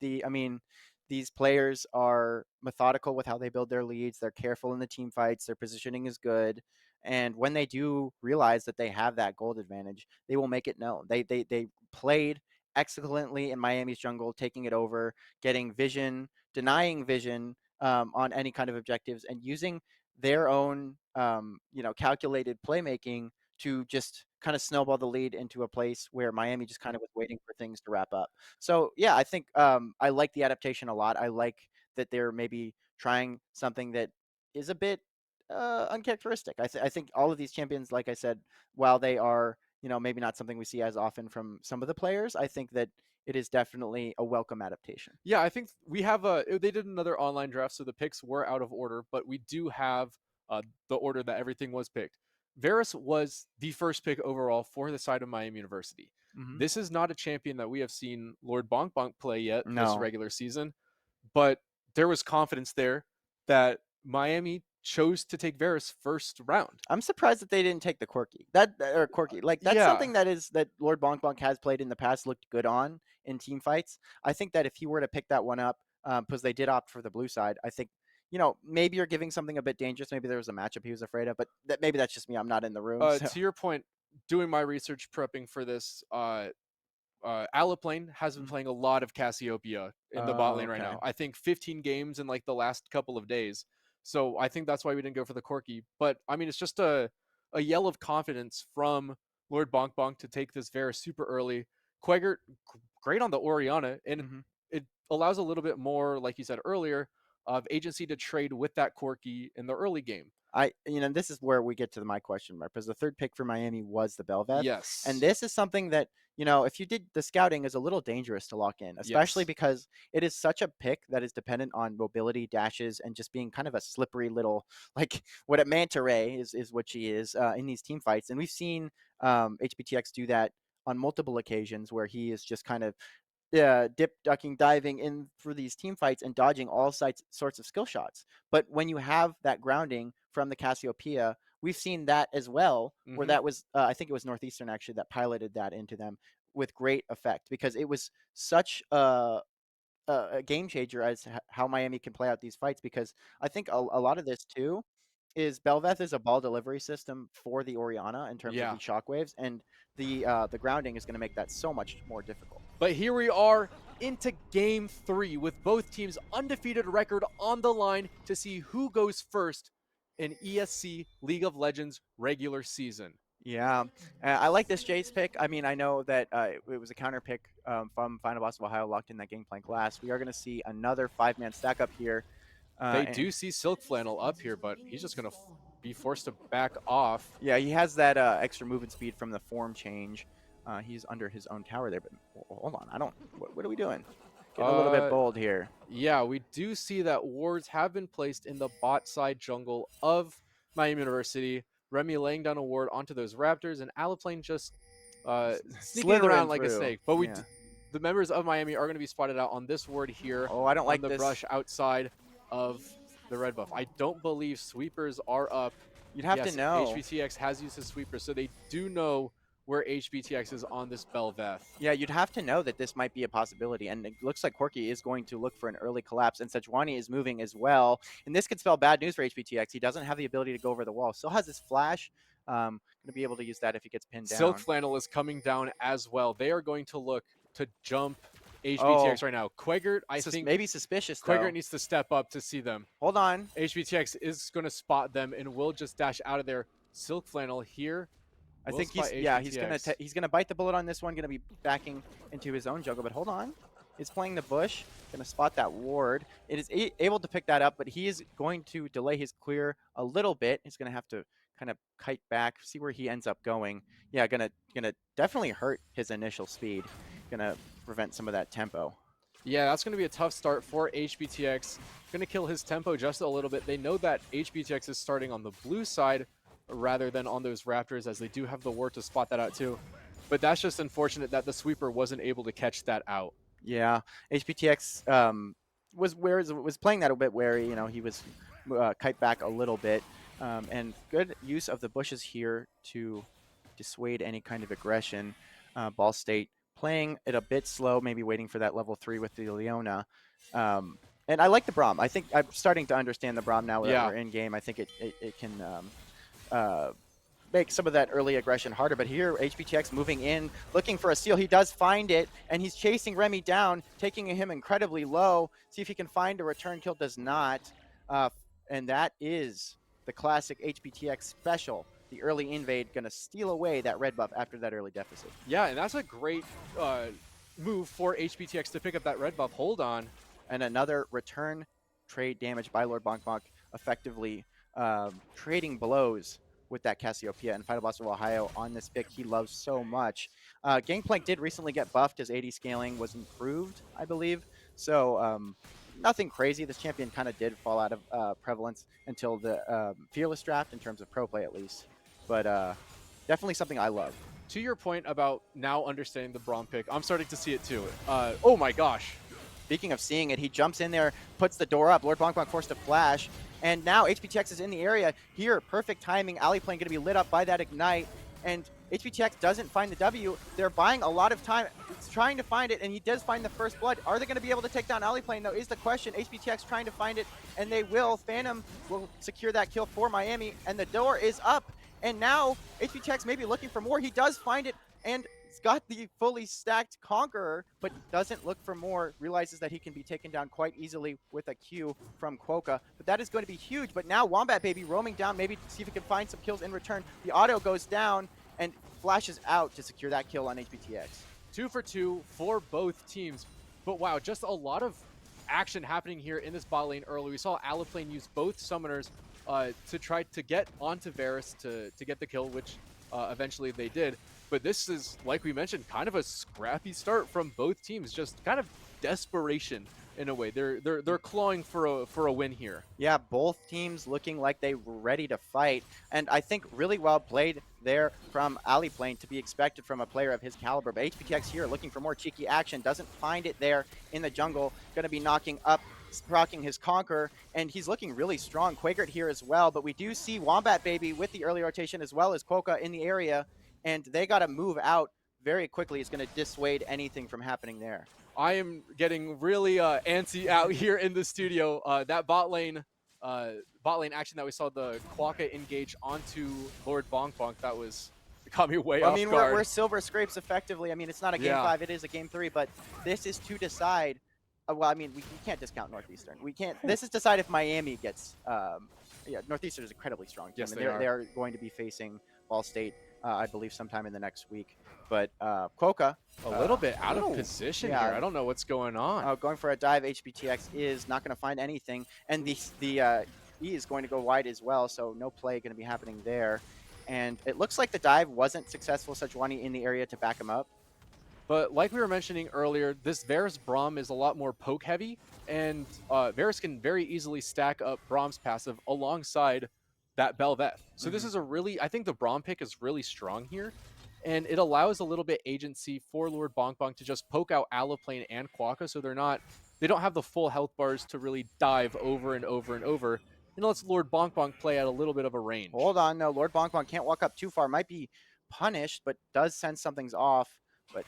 these players are methodical with how they build their leads. They're careful in the team fights. Their positioning is good. And when they do realize that they have that gold advantage, they will make it known. They played excellently in Miami's jungle, taking it over, getting vision, denying vision on any kind of objectives, and using their own calculated playmaking to just kind of snowball the lead into a place where Miami just kind of was waiting for things to wrap up. So yeah, I think I like the adaptation a lot. I like that they're maybe trying something that is a bit uncharacteristic. I think all of these champions, like I said, while they are maybe not something we see as often from some of the players, I think that it is definitely a welcome adaptation. Yeah, I think we have they did another online draft, so the picks were out of order, but we do have the order that everything was picked. Varus was the first pick overall for the side of Miami University. Hmm. This is not a champion that we have seen Lord Bonk Bonk play yet this No, regular season, but there was confidence there that Miami chose to take Varus first round. I'm surprised that they didn't take the Corky. That or Corky. Like that's Yeah, something that Lord Bonk Bonk has played in the past, looked good on in team fights. I think that if he were to pick that one up, because they did opt for the blue side. I think, maybe you're giving something a bit dangerous. Maybe there was a matchup he was afraid of, but maybe that's just me. I'm not in the room. So, To your point, doing my research prepping for this, Alaplane has been Mhm. playing a lot of Cassiopeia in the bot Oh, lane right okay. now. I think 15 games in like the last couple of days. So I think that's why we didn't go for the Corki. But I mean, it's just a yell of confidence from Lord Bonk Bonk to take this Vera super early. Quaggert, great on the Oriana, and Hmm. it allows a little bit more, like you said earlier, of agency to trade with that Corki in the early game. This is where we get to my question mark, because the third pick for Miami was the Belveth, and Yes. this is something that, if you did the scouting, is a little dangerous to lock in, especially Yes. because it is such a pick that is dependent on mobility, dashes, and just being kind of a slippery little, like what a manta ray is what she is in these team fights, and we've seen HBTX do that on multiple occasions where he is just kind of dip, ducking, diving in for these team fights and dodging all sorts of skill shots. But when you have that grounding from the Cassiopeia, we've seen that as well, where Hmm. that was, I think it was Northeastern actually that piloted that into them with great effect, because it was such a game changer as how Miami can play out these fights. Because I think a lot of this too is Belveth is a ball delivery system for the Oriana in terms of Yeah. the shockwaves, and the grounding is going to make that so much more difficult. But here we are into game 3 with both teams' undefeated record on the line to see who goes first in ESC League of Legends regular season. Yeah, I like this Jace pick. I mean, I know that it was a counter pick from Final Boss of Ohio locked in that Gangplank last. We are going to see another 5-man stack up here. They And do see Silk Flannel up here, but he's just going to be forced to back off. yeah, he has that extra movement speed from the form change. He's under his own tower there, but hold on. I don't. What are we doing? Getting a little bit Uh, bold here. yeah, we do see that wards have been placed in the bot side jungle of Miami University. Remy laying down a ward onto those raptors, and Alaplane just sneaking around Slithering like a through. snake. But Yeah. the members of Miami are going to be spotted out on this ward here Oh, I don't on like the this. brush outside of the red buff. I don't believe sweepers are up. You'd have to Yes, know. HBTX has used his sweeper, so they do know where HBTX is on this Belveth. Yeah, you'd have to know that this might be a possibility, and it looks like Corky is going to look for an early collapse, and Sejuani is moving as well, and this could spell bad news for HBTX. He doesn't have the ability to go over the wall. Still has his flash. Going to be able to use that if he gets pinned Silk down. Flannel is coming down as well. They are going to look to jump Oh, HBTX right now. Quaggert, I think maybe suspicious Quaggert though. needs to step up to see them. Hold on. HBTX is going to spot them and will just dash out of there. Silk Flannel here I will think spot he's HBTX. gonna bite the bullet on this one. Gonna be backing into his own jungle, but hold on. He's playing the bush. Gonna spot that ward. It is able to pick that up, but he is going to delay his clear a little bit. He's gonna have to kind of kite back, see where he ends up going. Yeah, gonna definitely hurt his initial speed. Gonna prevent some of that tempo. Yeah, that's going to be a tough start for HBTX. Going to kill his tempo just a little bit. They know that HBTX is starting on the blue side rather than on those Raptors, as they do have the ward to spot that out too. But that's just unfortunate that the sweeper wasn't able to catch that out. Yeah, HPTX was playing that a bit wary. He was kite back a little bit, and good use of the bushes here to dissuade any kind of aggression. Ball State playing it a bit slow, maybe waiting for that level 3 with the Leona. And I like the Braum. I think I'm starting to understand the Braum now that Yeah. we're in game. I think it can uh, make some of that early aggression harder. But here, HBTX moving in, looking for a steal. He does find it, and he's chasing Remy down, taking him incredibly low. See if he can find a return kill. Does not. And that is the classic HBTX special. The early invade going to steal away that red buff after that early deficit. Yeah, and that's a great move for HBTX to pick up that red buff. Hold on. And another return trade damage by Lord Bonk Bonk, effectively trading blows with that Cassiopeia and Final Boss of Ohio on this pick he loves so much. Gangplank did recently get buffed. His AD scaling was improved, I believe. So nothing crazy. This champion kind of did fall out of prevalence until the Fearless draft in terms of pro play at least. But definitely something I love. To your point about now understanding the Braum pick, I'm starting to see it too. Oh my gosh. Speaking of seeing it, he jumps in there, puts the door up. Lord Bonk Bonk forced to flash. And now HPTX is in the area. Here, perfect timing. Alley Plane going to be lit up by that Ignite. And HBTX doesn't find the W. They're buying a lot of time trying to find it, and he does find the first blood. Are they going to be able to take down Aliplane, though, is the question. HBTX trying to find it, and they will. Phantom will secure that kill for Miami, and the door is up. And now HBTX may be looking for more. He does find it, and he's got the fully stacked Conqueror, but doesn't look for more, realizes that he can be taken down quite easily with a Q from Quokka. But that is going to be huge. But now Wombat Baby roaming down, maybe to see if he can find some kills in return. The auto goes down and flashes out to secure that kill on HBTX. 2 for 2 for both teams. But wow, just a lot of action happening here in this bot lane early. We saw Aliplane use both summoners to try to get onto Varus to get the kill, which eventually they did. But this is, like we mentioned, kind of a scrappy start from both teams. Just kind of desperation in a way. They're clawing for a win here. Yeah, both teams looking like they were ready to fight, and I think really well played there from Aliplane, to be expected from a player of his caliber. But HBTX here looking for more cheeky action, doesn't find it there in the jungle. Going to be knocking up, proccing his Conqueror, and he's looking really strong. Quakered here as well, but we do see Wombat Baby with the early rotation as well as Quokka in the area, and they got to move out very quickly. It's going to dissuade anything from happening there. I am getting really antsy out here in the studio. That bot lane action that we saw, the Quokka engage onto Lord Bonk Bonk, that was caught me way off guard. We're silver scrapes effectively. I mean, it's not a game 5, it is a game 3, but this is to decide. Well, I mean, we can't discount Northeastern. We can't. This is decide if Miami gets. Yeah, Northeastern is an incredibly strong team. Yes, and they are. They're going to be facing Ball State, I believe, sometime in the next week. But Quokka, a little bit out of position yeah. here. I don't know what's going on. Going for a dive. HBTX is not going to find anything, and the E is going to go wide as well. So no play going to be happening there. And it looks like the dive wasn't successful. Sejuani in the area to back him up. But like we were mentioning earlier, this Varus Braum is a lot more poke heavy, and Varus can very easily stack up Braum's passive alongside that Bel'Veth. So this is a really, I think the Braum pick is really strong here, and it allows a little bit agency for Lord Bonk Bonk to just poke out Aliplane and Quokka, so they don't have the full health bars to really dive over and over and over. And it lets Lord Bonk Bonk play at a little bit of a range. Hold on, no, Lord Bonk Bonk can't walk up too far. Might be punished, but does sense something's off. But,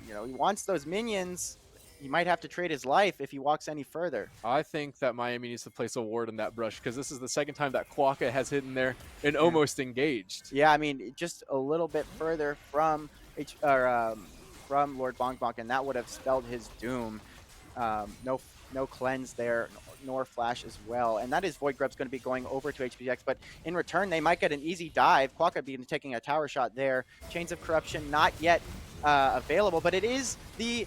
you know, he wants those minions. He might have to trade his life if he walks any further. I think that Miami needs to place a ward on that brush, because this is the second time that Quokka has hit in there and almost engaged. Yeah, I mean, just a little bit further from Lord Bonk Bonk, and that would have spelled his doom. No cleanse there, nor flash as well. And that is Void Grub's going to be going over to HBTX, but in return, they might get an easy dive. Quokka being taking a tower shot there. Chains of Corruption not yet available, but it is the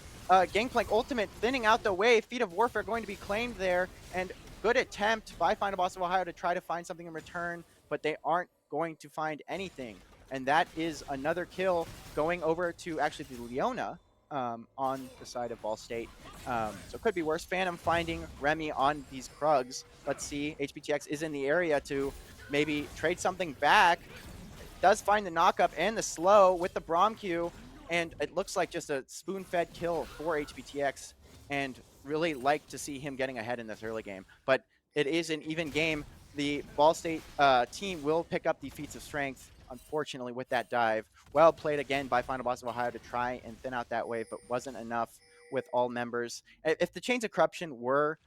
Gangplank ultimate thinning out the way. Feet of Warfare going to be claimed there, and good attempt by Final Boss of Ohio to try to find something in return, but they aren't going to find anything. And that is another kill going over to actually the Leona on the side of Ball State. So it could be worse. Phantom finding Remy on these Krugs. Let's see. HBTX is in the area to maybe trade something back. Does find the knockup and the slow with the Braum Q. And it looks like just a spoon-fed kill for HBTX, and really like to see him getting ahead in this early game. But it is an even game. The Ball State team will pick up the feats of strength, unfortunately, with that dive. Well played again by Final Boss of Ohio to try and thin out that wave, but wasn't enough with all members. If the Chains of Corruption were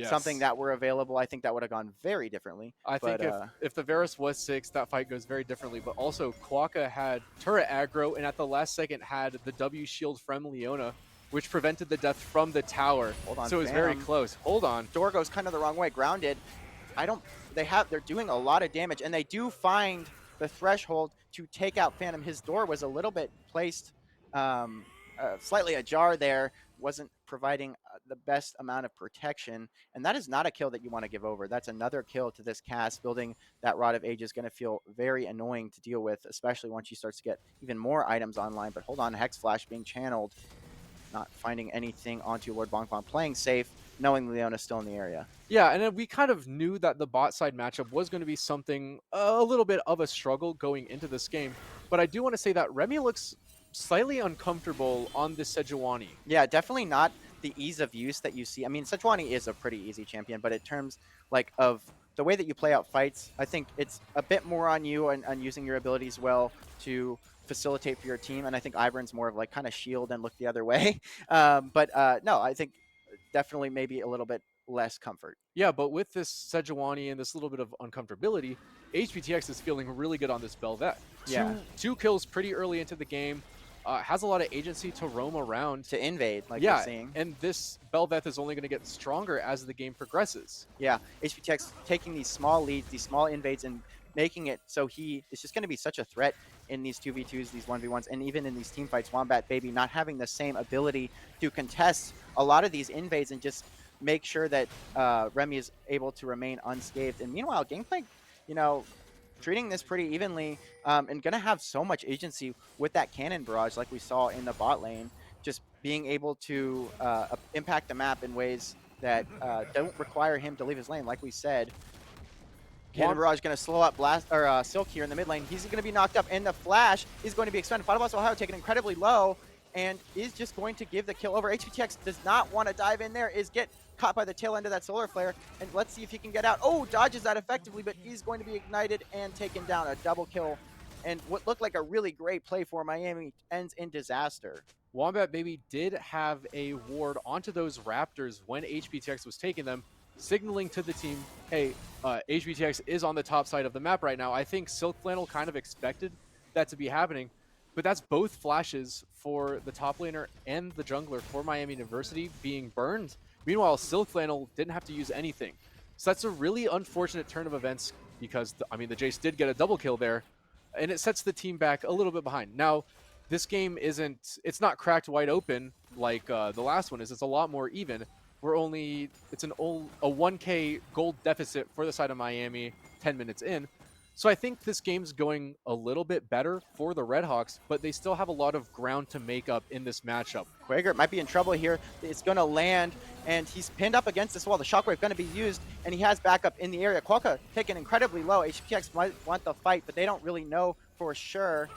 something that were available, I think that would have gone very differently. I think if the Varus was 6, that fight goes very differently. But also, Quokka had turret aggro, and at the last second had the W shield from Leona, which prevented the death from the tower. Hold on, so it was very close. Hold on. Door goes kind of the wrong way. Grounded. They're doing a lot of damage, and they do find the threshold to take out Phantom. His door was a little bit placed slightly ajar there, wasn't providing the best amount of protection, and that is not a kill that you want to give over. That's another kill to this cast. Building that Rod of Age is going to feel very annoying to deal with, especially once she starts to get even more items online. But hold on, Hex Flash being channeled, not finding anything onto Lord Bonk Bonk, playing safe, knowing Leona's still in the area. Yeah, and then we kind of knew that the bot side matchup was going to be something a little bit of a struggle going into this game, but I do want to say that Remy looks slightly uncomfortable on this Sejuani. Yeah, definitely not the ease of use that you see. I mean, Sejuani is a pretty easy champion, but in terms like of the way that you play out fights, I think it's a bit more on you and using your abilities well to facilitate for your team. And I think Ivern's more of like kind of shield and look the other way. But no, I think definitely maybe a little bit less comfort. Yeah, but with this Sejuani and this little bit of uncomfortability, HPTX is feeling really good on this Bel'Veth. Yeah, Two kills pretty early into the game, has a lot of agency to roam around. to invade like we're Yeah, seeing. and this Bel'Veth is only going to get stronger as the game progresses. Yeah, HPTX taking these small leads, these small invades, and making it so he is just going to be such a threat in these 2v2s, these 1v1s, and even in these team fights. Wombat Baby not having the same ability to contest a lot of these invades and just make sure that Remy is able to remain unscathed. And meanwhile, Gangplank, you know, treating this pretty evenly and going to have so much agency with that cannon barrage like we saw in the bot lane, just being able to impact the map in ways that don't require him to leave his lane. Like we said, Cannon Barrage going to slow up Blast or Silk here in the mid lane. He's going to be knocked up, and the flash is going to be expended. Final Boss Ohio taken incredibly low and is just going to give the kill over. HPTX does not want to dive in there, is get caught by the tail end of that solar flare, and let's see if he can get out. Oh, dodges that effectively, but he's going to be ignited and taken down. A double kill, and what looked like a really great play for Miami ends in disaster. Wombat Baby did have a ward onto those Raptors when HPTX was taking them, signaling to the team, hey, HPTX is on the top side of the map right now. I think Silk Flannel kind of expected that to be happening, but that's both flashes for the top laner and the jungler for Miami University being burned. Meanwhile, Silk Flannel didn't have to use anything. So that's a really unfortunate turn of events because, the Jace did get a double kill there, and it sets the team back a little bit behind. Now, this game it's not cracked wide open like the last one is. It's a lot more even. It's a 1K gold deficit for the side of Miami 10 minutes in. So I think this game's going a little bit better for the Redhawks, but they still have a lot of ground to make up in this matchup. Quaker might be in trouble here. It's going to land, and he's pinned up against this wall. The shockwave going to be used, and he has backup in the area. Quokka taken incredibly low. HPX might want the fight, but they don't really know for sure.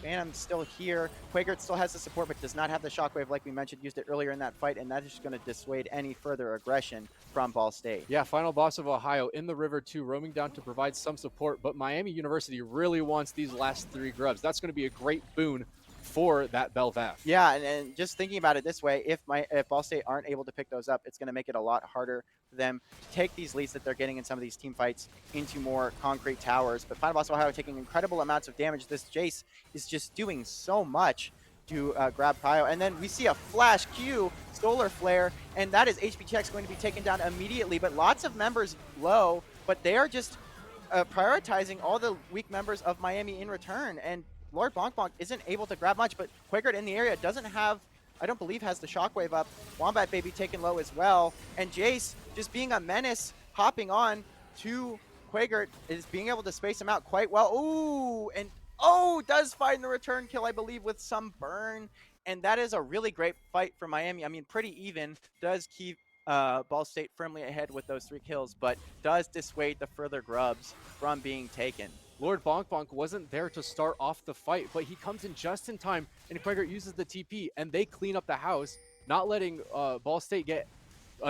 Phantom's still here. Quaker still has the support, but does not have the shockwave like we mentioned, used it earlier in that fight, and that is just going to dissuade any further aggression from Ball State. Yeah, Final Boss of Ohio in the river too, roaming down to provide some support, but Miami University really wants these last 3 grubs. That's going to be a great boon for that Bel'Veth. Yeah, and just thinking about it this way, if Ball State aren't able to pick those up, it's going to make it a lot harder for them to take these leads that they're getting in some of these team fights into more concrete towers. But Final Boss Ohio taking incredible amounts of damage. This Jace is just doing so much to grab Cryo. And then we see a flash Q, solar flare, and that is HPTX going to be taken down immediately. But lots of members low, but they are just prioritizing all the weak members of Miami in return. And Lord Bonk Bonk isn't able to grab much, but Quakered in the area doesn't have, I don't believe has the shockwave up. Wombat Baby taken low as well. And Jace just being a menace, hopping on to Quakered, is being able to space him out quite well. Ooh, and does find the return kill, I believe, with some burn. And that is a really great fight for Miami. I mean, pretty even. Does keep Ball State firmly ahead with those 3 kills, but does dissuade the further grubs from being taken. Lord Bonk Bonk wasn't there to start off the fight, but he comes in just in time, and Quaker uses the TP, and they clean up the house, not letting Ball State get...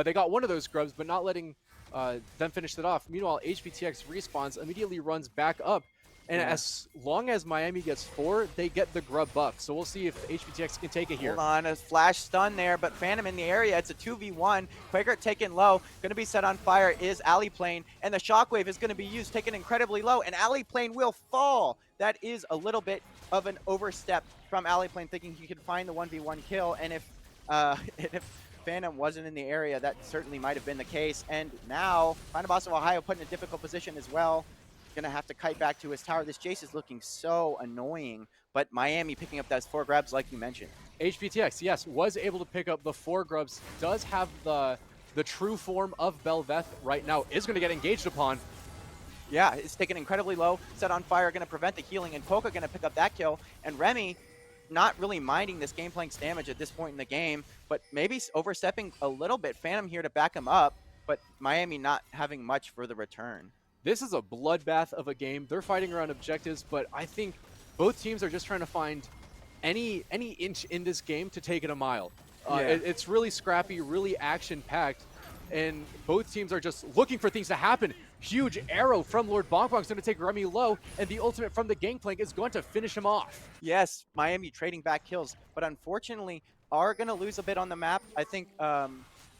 they got one of those grubs, but not letting them finish it off. Meanwhile, HPTX respawns, immediately runs back up, and as long as Miami gets 4, they get the grub buff. So we'll see if HPTX can take it here. Hold on, a flash stun there, but Phantom in the area. It's a 2v1. Quaker taken low. Going to be set on fire is Alley Plane, and the shockwave is going to be used, taken incredibly low, and Alley Plane will fall. That is a little bit of an overstep from Alley Plane, thinking he could find the 1v1 kill, and if Phantom wasn't in the area, that certainly might have been the case. And now, Final Boss of Ohio put in a difficult position as well. Going to have to kite back to his tower. This Jace is looking so annoying, but Miami picking up those 4 grabs like you mentioned. HPTX, yes, was able to pick up the 4 grubs, does have the true form of Bel'Veth right now, is going to get engaged upon. Yeah, it's taken incredibly low, set on fire, going to prevent the healing, and Poka going to pick up that kill, and Remy not really minding this Gameplank's damage at this point in the game, but maybe overstepping a little bit. Phantom here to back him up, but Miami not having much for the return. This is a bloodbath of a game. They're fighting around objectives, but I think both teams are just trying to find any inch in this game to take it a mile. It's really scrappy, really action-packed, and both teams are just looking for things to happen. Huge arrow from Lord Bongbong's going to take Remy low, and the ultimate from the Gangplank is going to finish him off. Yes, Miami trading back kills, but unfortunately are going to lose a bit on the map. I think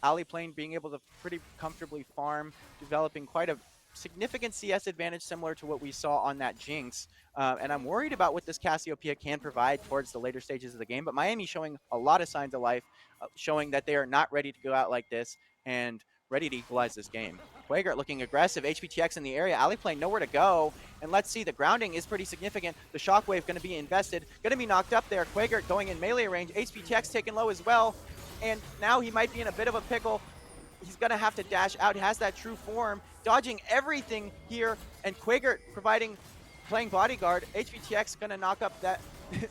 Ali Plane being able to pretty comfortably farm, developing quite a significant CS advantage similar to what we saw on that Jinx. And I'm worried about what this Cassiopeia can provide towards the later stages of the game, but Miami showing a lot of signs of life, showing that they are not ready to go out like this and ready to equalize this game. Quagert looking aggressive, HPTX in the area, Ali Plane nowhere to go, and let's see, the grounding is pretty significant. The Shockwave going to be invested, going to be knocked up there. Quagert going in melee range, HPTX taken low as well, and now he might be in a bit of a pickle. He's going to have to dash out. He has that true form, dodging everything here, and Quagert playing bodyguard. HPTX going to knock up that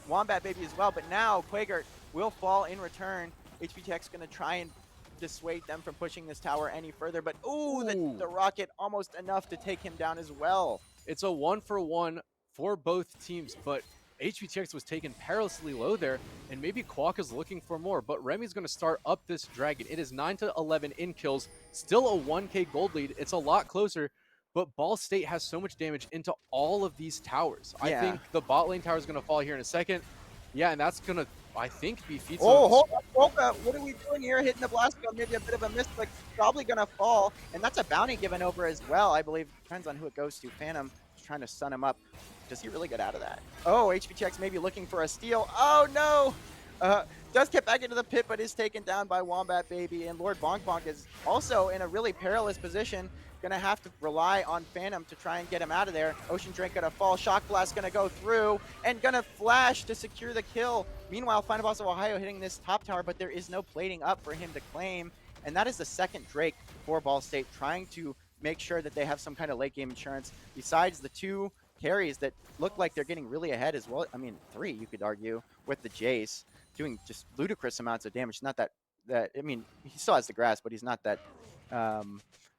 Wombat baby as well, but now Quagert will fall in return. HPTX going to try and dissuade them from pushing this tower any further, but the rocket almost enough to take him down as well. It's a 1-for-1 for both teams, but HPTX was taken perilously low there, and maybe Quack is looking for more, but Remy's going to start up this dragon. It is 9-11 in kills, still a 1k gold lead. It's a lot closer, but Ball State has so much damage into all of these towers. Yeah. I think the bot lane tower is going to fall here in a second. Yeah, and that's going to, I think, be feet. Oh, hold on, Polka. What are we doing here? Hitting the blast gun, maybe a bit of a miss, but probably going to fall. And that's a bounty given over as well, I believe. Depends on who it goes to. Phantom is trying to stun him up. Does he really get out of that? Oh, HPTX maybe looking for a steal. Oh, no! Does get back into the pit, but is taken down by Wombat Baby. And Lord Bonk Bonk is also in a really perilous position. Gonna have to rely on Phantom to try and get him out of there. Ocean Drink gonna fall, Shock Blast gonna go through, and gonna flash to secure the kill. Meanwhile, Final Boss of Ohio hitting this top tower, but there is no plating up for him to claim. And that is the second Drake for Ball State, trying to make sure that they have some kind of late game insurance, besides the two carries that look like they're getting really ahead as well. I mean, 3, you could argue, with the Jace, doing just ludicrous amounts of damage. Not that, I mean, he still has the grass, but he's not that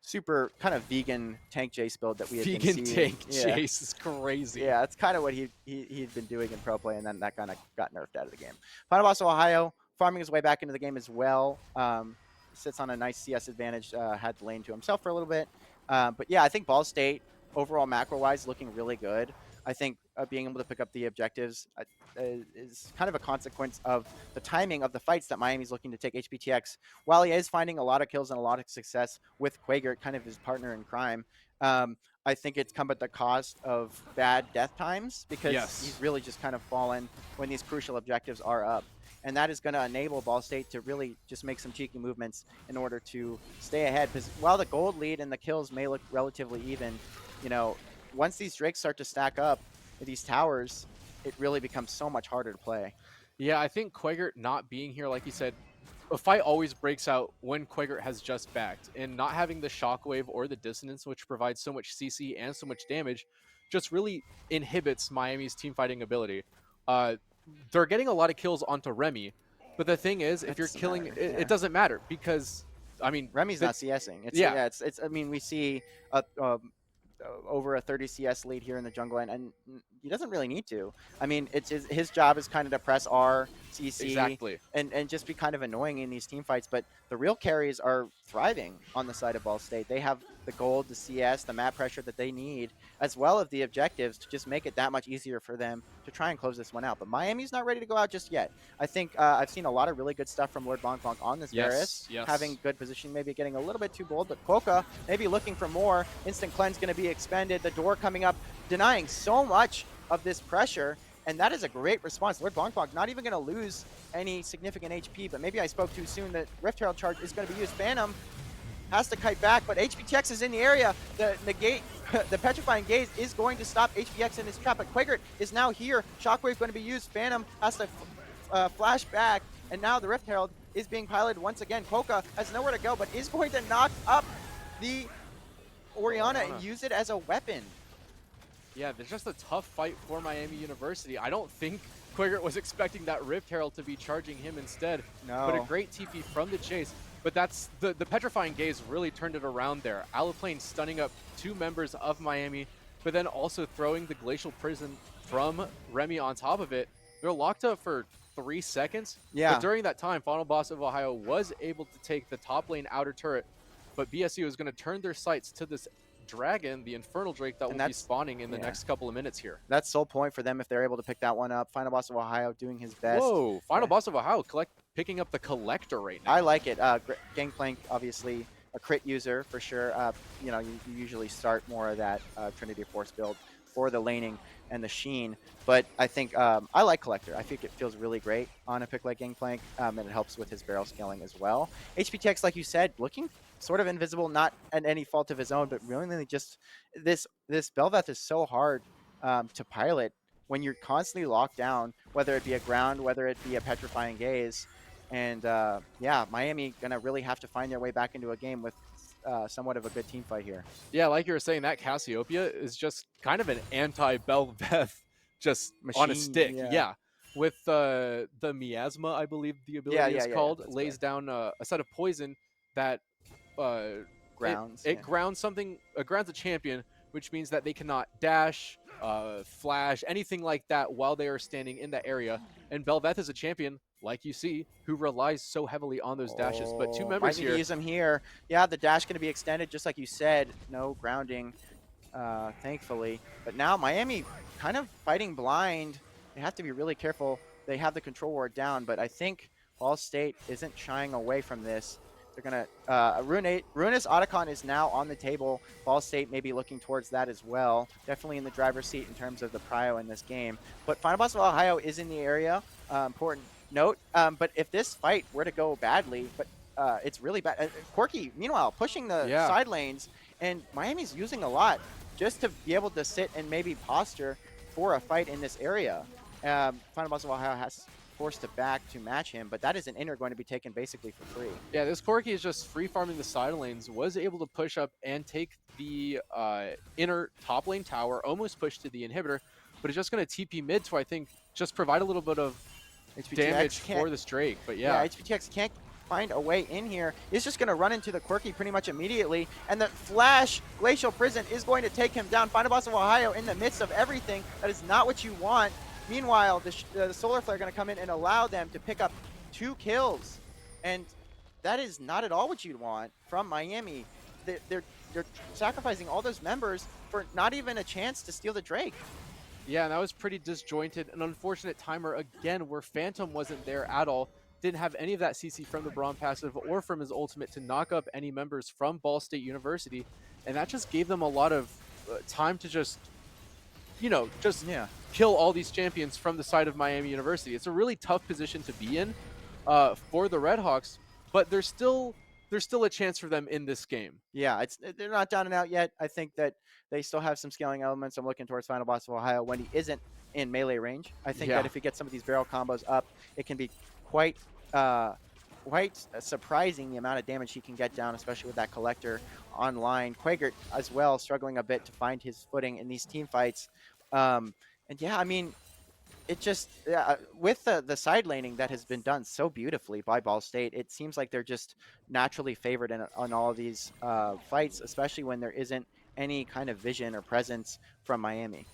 super kind of vegan tank Jace build that we had been seeing. Vegan tank Jace is crazy. Yeah, that's kind of what he'd been doing in pro play, and then that kind of got nerfed out of the game. Final Boss of Ohio farming his way back into the game as well. Sits on a nice CS advantage, had the lane to himself for a little bit. But yeah, I think Ball State, overall macro-wise, looking really good. I think being able to pick up the objectives is kind of a consequence of the timing of the fights that Miami's looking to take HPTX. While he is finding a lot of kills and a lot of success with Quagert, kind of his partner in crime, I think it's come at the cost of bad death times, because he's really just kind of fallen when these crucial objectives are up. And that is going to enable Ball State to really just make some cheeky movements in order to stay ahead. Because while the gold lead and the kills may look relatively even, you know, once these Drakes start to stack up, these towers, it really becomes so much harder to play. Yeah, I think Quagert not being here, like you said, a fight always breaks out when Quagert has just backed. And not having the Shockwave or the Dissonance, which provides so much CC and so much damage, just really inhibits Miami's team fighting ability. They're getting a lot of kills onto Remy, but the thing is, if you're killing, it doesn't matter, because, I mean, Remy's not CSing. It's I mean, we see over a 30 CS lead here in the jungle, and he doesn't really need to. I mean, it's his job is kind of to press R, CC, and just be kind of annoying in these team fights. But the real carries are thriving on the side of Ball State. They have the gold, the CS, the map pressure that they need, as well as the objectives to just make it that much easier for them to try and close this one out. But Miami's not ready to go out just yet. I think I've seen a lot of really good stuff from Lord Bonk Bonk on this Varus, having good position, maybe getting a little bit too bold, but Quokka maybe looking for more. Instant Cleanse going to be expended, the door coming up, denying so much of this pressure, and that is a great response. Lord Bonk Bonk not even going to lose any significant HP, but maybe I spoke too soon. The Rift Herald charge is going to be used. Phantom has to kite back, but HPTX is in the area. The negate, the Petrifying Gaze is going to stop HPX in his trap, but Quagert is now here. Shockwave going to be used. Phantom has to flash back, and now the Rift Herald is being piloted once again. Quokka has nowhere to go, but is going to knock up the Orianna and use it as a weapon. Yeah, there's just a tough fight for Miami University. I don't think Quagert was expecting that Rift Herald to be charging him instead. No. But a great TP from the chase. But that's the Petrifying Gaze really turned it around there. Alaplane stunning up 2 members of Miami, but then also throwing the Glacial Prison from Remy on top of it. They're locked up for 3 seconds. Yeah. But during that time, Final Boss of Ohio was able to take the top lane outer turret, but BSU is going to turn their sights to this dragon, the Infernal Drake that And will be spawning in the yeah. next couple of minutes here. That's sole point for them if they're able to pick that one up. Final Boss of Ohio doing his best. Whoa, Final Boss of Ohio picking up the Collector right now. I like it. Gangplank, obviously a crit user for sure. You know, you usually start more of that Trinity Force build for the laning and the sheen. But I think I like Collector. I think it feels really great on a pick like Gangplank, and it helps with his barrel scaling as well. HPTX, like you said, looking sort of invisible, not at any fault of his own, but really just this Bel'Veth is so hard to pilot when you're constantly locked down, whether it be a ground, whether it be a petrifying gaze. And yeah, Miami gonna really have to find their way back into a game with somewhat of a good team fight here. Yeah, like you were saying, that Cassiopeia is just kind of an anti-Bel'Veth, just on a Machine, stick. yeah. Yeah. With the miasma, I believe the ability is called, lays correct. down a set of poison that Grounds. it grounds something, grounds a champion, which means that they cannot dash, flash, anything like that while they are standing in that area. And Bel'Veth is a champion, like you see, who relies so heavily on those dashes. But two members might need here. to use them here. Yeah, the dash going to be extended, just like you said. No grounding, thankfully. But now Miami kind of fighting blind. They have to be really careful. They have the control ward down, but I think Ball State isn't shying away from this. They're going to Ruinous Otacon is now on the table. Ball State may be looking towards that as well. Definitely in the driver's seat in terms of the prio in this game. But Final Boss of Ohio is in the area. Important note. But if this fight were to go badly, but it's really bad. Corky, meanwhile, pushing the side lanes, and Miami's using a lot just to be able to sit and maybe posture for a fight in this area. Final Boss of Ohio has forced to back to match him, but that is an inner going to be taken basically for free. Yeah, this Corky is just free farming the side lanes, was able to push up and take the inner top lane tower, almost pushed to the inhibitor, but it's just going to TP mid to, I think, just provide a little bit of damage for this Drake. But yeah, HPTX can't find a way in here. He's just going to run into the Quirky pretty much immediately, and the Flash Glacial Prison is going to take him down. Final Boss of Ohio in the midst of everything. That is not what you want. Meanwhile, the Solar Flare going to come in and allow them to pick up 2 kills, and that is not at all what you'd want from Miami. They're sacrificing all those members for not even a chance to steal the Drake. Yeah, and that was pretty disjointed. An unfortunate timer again where Phantom wasn't there at all. Didn't have any of that CC from the Braum passive or from his ultimate to knock up any members from Ball State University. And that just gave them a lot of time to just, kill all these champions from the side of Miami University. It's a really tough position to be in for the Redhawks, but there's still a chance for them in this game. Yeah, they're not down and out yet. I think that they still have some scaling elements. I'm looking towards Final Boss of Ohio when he isn't in melee range. I think that if he gets some of these barrel combos up, it can be quite surprising the amount of damage he can get down, especially with that Collector online. Quagert as well, struggling a bit to find his footing in these team fights. And yeah, I mean, it just with the side laning that has been done so beautifully by Ball State, it seems like they're just naturally favored on all of these fights, especially when there isn't any kind of vision or presence from Miami.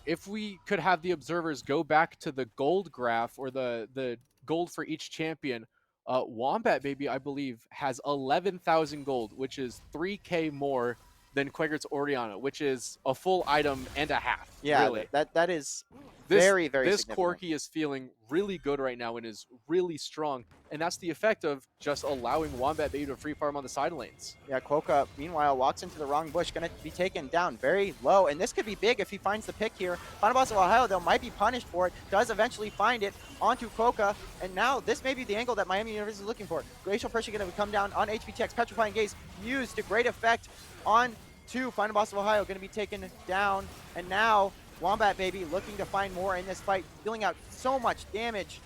If we could have the observers go back to the gold graph or the gold for each champion, Wombat Baby, I believe, has 11,000 gold, which is 3K more than Quagert's Oriana, which is a full item and a half. Yeah, really. that is very This Corky is feeling really good right now and is really strong, and that's the effect of just allowing Wombat Baby to free farm on the side lanes. Yeah, Quokka, meanwhile, walks into the wrong bush, going to be taken down very low, and this could be big if he finds the pick here. Final Boss of Ohio, though, might be punished for it, does eventually find it onto Quokka, and now this may be the angle that Miami University is looking for. Glacial Pressure going to come down on HPTX, Petrifying Gaze used to great effect on to Final Boss of Ohio, going to be taken down, and now Wombat Baby looking to find more in this fight, dealing out so much damage.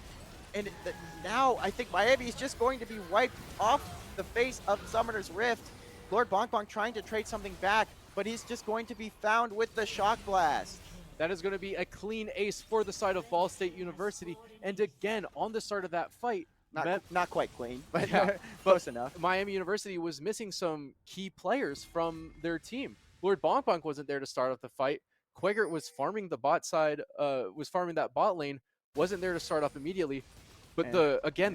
And now I think Miami is just going to be wiped off the face of Summoner's Rift. Lord Bonk Bonk trying to trade something back, but he's just going to be found with the Shock Blast. That is going to be a clean ace for the side of Ball State University. And again, on the start of that fight, not quite clean, but yeah, close enough. Miami University was missing some key players from their team. Lord Bonk Bonk wasn't there to start off the fight. Quagert was farming the bot side, was farming that bot lane, wasn't there to start off immediately. But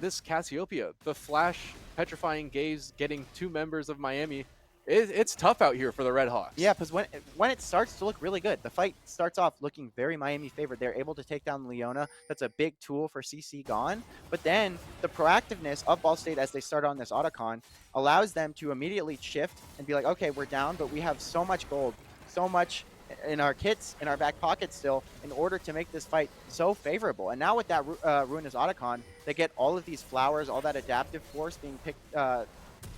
this Cassiopeia, the Flash Petrifying Gaze getting 2 members of Miami It's tough out here for the Red Yeah, Hawks. because when it starts to look really good, the fight starts off looking very Miami favored. They're able to take down Leona. That's a big tool for CC gone. But then the proactiveness of Ball State as they start on this autocon allows them to immediately shift and be like, okay, we're down, but we have so much gold, so much in our kits, in our back pocket still, in order to make this fight so favorable. And now with that Ruinous Autocon, they get all of these flowers, all that adaptive force being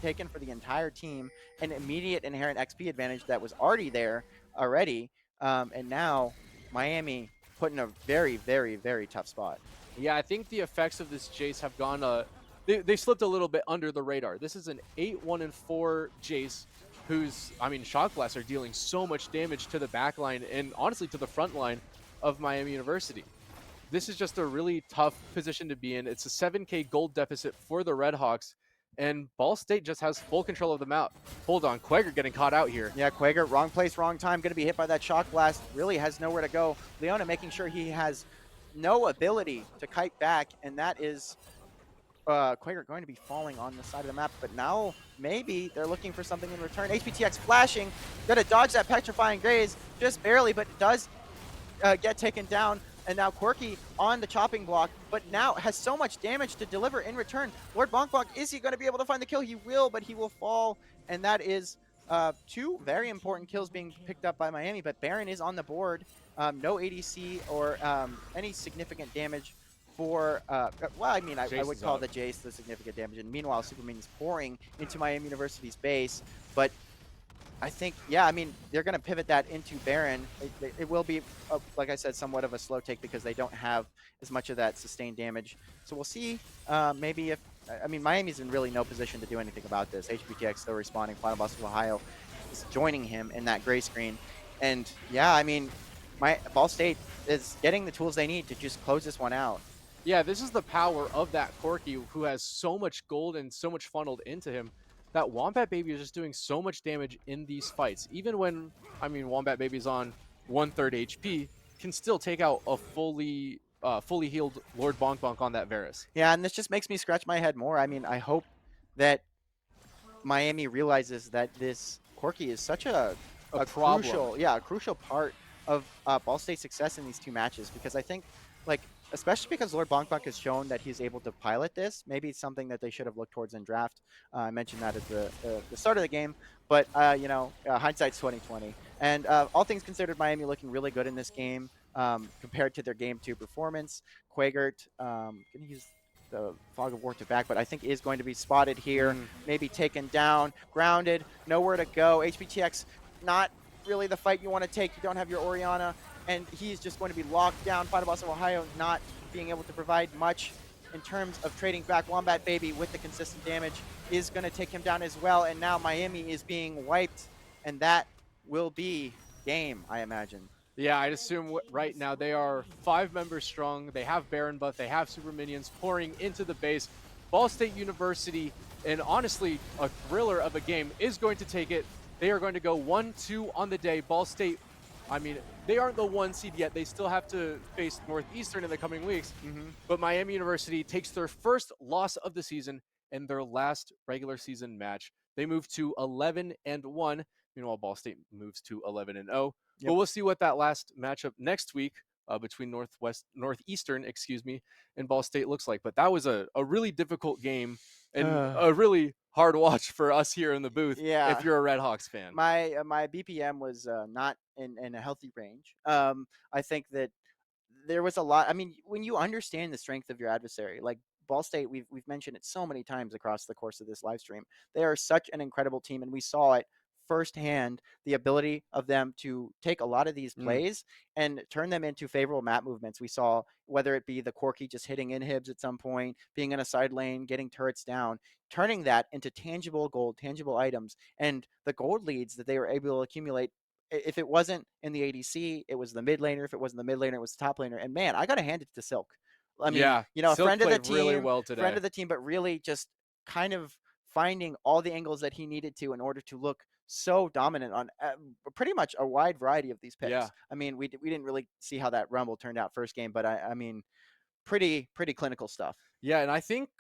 taken for the entire team, an immediate inherent XP advantage that was already there already. And now Miami put in a very, very, very tough spot. Yeah, I think the effects of this Jace have gone they slipped a little bit under the radar. This is an 8-1-4 Jace who's, I mean, Shock Blasts are dealing so much damage to the back line and honestly to the front line of Miami University. This is just a really tough position to be in. It's a 7K gold deficit for the Red Hawks, and Ball State just has full control of the map. Hold on, Quagger getting caught out here. Yeah, Quager, wrong place, wrong time, going to be hit by that shock blast. Really has nowhere to go. Leona making sure he has no ability to kite back, and that is Quaker going to be falling on the side of the map, but now maybe they're looking for something in return. HPTX flashing, gonna dodge that petrifying graze just barely, but does get taken down. And now Quirky on the chopping block, but now has so much damage to deliver in return. Lord Bonk Bonk, is he going to be able to find the kill? He will, but he will fall. And that is two very important kills being picked up by Miami, but Baron is on the board. No ADC or any significant damage for, well, I mean, I would call the Jace the significant damage. And meanwhile, Superman is pouring into Miami University's base, but I think, yeah, I mean, they're going to pivot that into Baron. It will be, like I said, somewhat of a slow take because they don't have as much of that sustained damage. So we'll see maybe if, I mean, Miami's in really no position to do anything about this. HBTX still responding. Final Boss of Ohio is joining him in that gray screen. And yeah, I mean, Ball State is getting the tools they need to just close this one out. Yeah, this is the power of that Corky who has so much gold and so much funneled into him. That Wombat Baby is just doing so much damage in these fights. Even when, I mean, Wombat Baby's on 1/3 HP, can still take out a fully healed Lord Bonk Bonk on that Varus. Yeah, and this just makes me scratch my head more. I mean, I hope that Miami realizes that this Corky is such a crucial part of Ball State's success in these two matches, because I think, like, especially because Lord Bonk Bonk has shown that he's able to pilot this. Maybe it's something that they should have looked towards in draft. I mentioned that at the start of the game, but you know, hindsight's 2020. And all things considered, Miami looking really good in this game compared to their game 2 performance. Quagert gonna use the Fog of War to back, but I think is going to be spotted here, maybe taken down, grounded, nowhere to go. HBTX, not really the fight you want to take. You don't have your Orianna, and he's just going to be locked down. Final Boss of Ohio not being able to provide much in terms of trading back. Wombat Baby with the consistent damage is going to take him down as well, and now Miami is being wiped, and that will be game, I imagine. Yeah, I'd assume right now they are 5 members strong. They have Baron buff. They have super minions pouring into the base. Ball State University, and honestly, a thriller of a game, is going to take it. They are going to go 1-2 on the day. Ball State, I mean, they aren't the 1 seed yet. They still have to face Northeastern in the coming weeks. But Miami University takes their first loss of the season and their last regular season match. They move to 11-1. Meanwhile, Ball State moves to 11-0. But we'll see what that last matchup next week between Northeastern, and Ball State looks like. But that was a really difficult game and a really hard watch for us here in the booth. Yeah. If you're a Red Hawks fan. My BPM was not in a healthy range. I think that there was a lot. I mean, when you understand the strength of your adversary, like Ball State, we've mentioned it so many times across the course of this live stream. They are such an incredible team, and we saw it firsthand, the ability of them to take a lot of these plays and turn them into favorable map movements. We saw whether it be the Corky just hitting inhibs at some point, being in a side lane, getting turrets down, turning that into tangible gold, tangible items, and the gold leads that they were able to accumulate. If it wasn't in the ADC, it was the mid laner. If it wasn't the mid laner, it was the top laner. And man, I got to hand it to Silk. I mean, Yeah, you know, a Silk friend of the played really team, well today. friend of the team, but really just kind of finding all the angles that he needed to in order to look so dominant on pretty much a wide variety of these picks. Yeah. I mean, we didn't really see how that Rumble turned out first game, but I mean, pretty clinical stuff. Yeah, and I think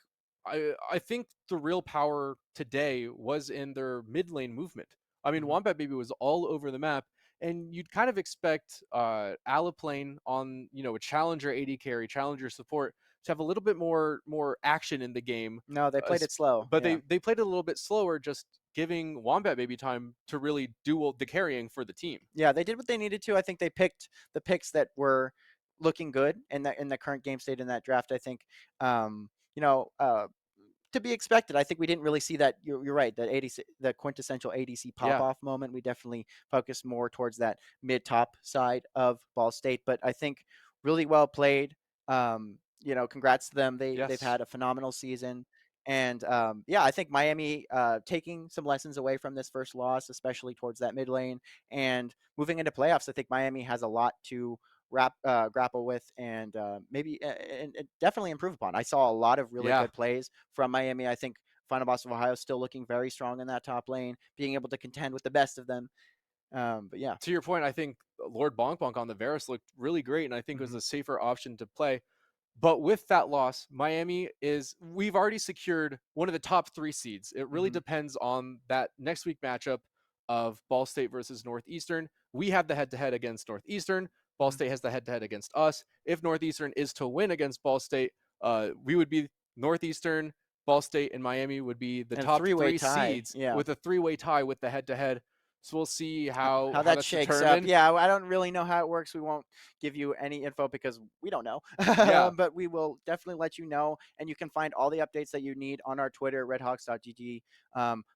I think the real power today was in their mid lane movement. I mean, Mhm. Wombat Baby was all over the map, and you'd kind of expect Alaplane on a challenger AD carry, challenger support to have a little bit more action in the game. No, they played s- it slow. But Yeah. they played it a little bit slower, just giving Wombat Baby time to really do all the carrying for the team. Yeah, they did what they needed to. I think they picked the picks that were looking good in the current game state in that draft. I think, you know, to be expected. I think we didn't really see that. You're right. That ADC, the quintessential ADC pop Yeah. off moment. We definitely focused more towards that mid top side of Ball State. But I think really well played. Congrats to them. They've Yes. had a phenomenal season. And yeah, I think Miami taking some lessons away from this first loss, especially towards that mid lane, and moving into playoffs. I think Miami has a lot to grapple with and maybe and definitely improve upon. I saw a lot of really Yeah. good plays from Miami. I think Final Boss of Ohio is still looking very strong in that top lane, being able to contend with the best of them. But yeah. To your point, I think Lord Bonk Bonk on the Varus looked really great, and I think it was Hmm. a safer option to play. But with that loss, we've already secured one of the top 3 seeds. It really Hmm. depends on that next week matchup of Ball State versus Northeastern. We have the head to head against Northeastern. Ball Hmm. State has the head to head against us. If Northeastern is to win against Ball State, we would be Northeastern, Ball State, and Miami would be the And a top three-way three tie. seeds Yeah. with a 3-way tie with the head to head. So we'll see how How how that that's shakes up. determined. Yeah, I don't really know how it works. We won't give you any info because we don't know. Yeah. But we will definitely let you know. And you can find all the updates that you need on our Twitter, redhawks.gg.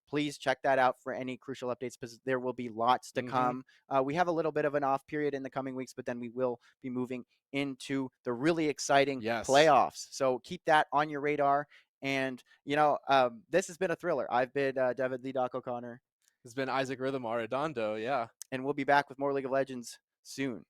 Please check that out for any crucial updates because there will be lots to Hmm. come. We have a little bit of an off period in the coming weeks, but then we will be moving into the really exciting Yes. playoffs. So keep that on your radar. And, this has been a thriller. I've been David Lee Doc O'Connor, It's been Isaac Rhythm Arredondo. Yeah. and we'll be back with more League of Legends soon.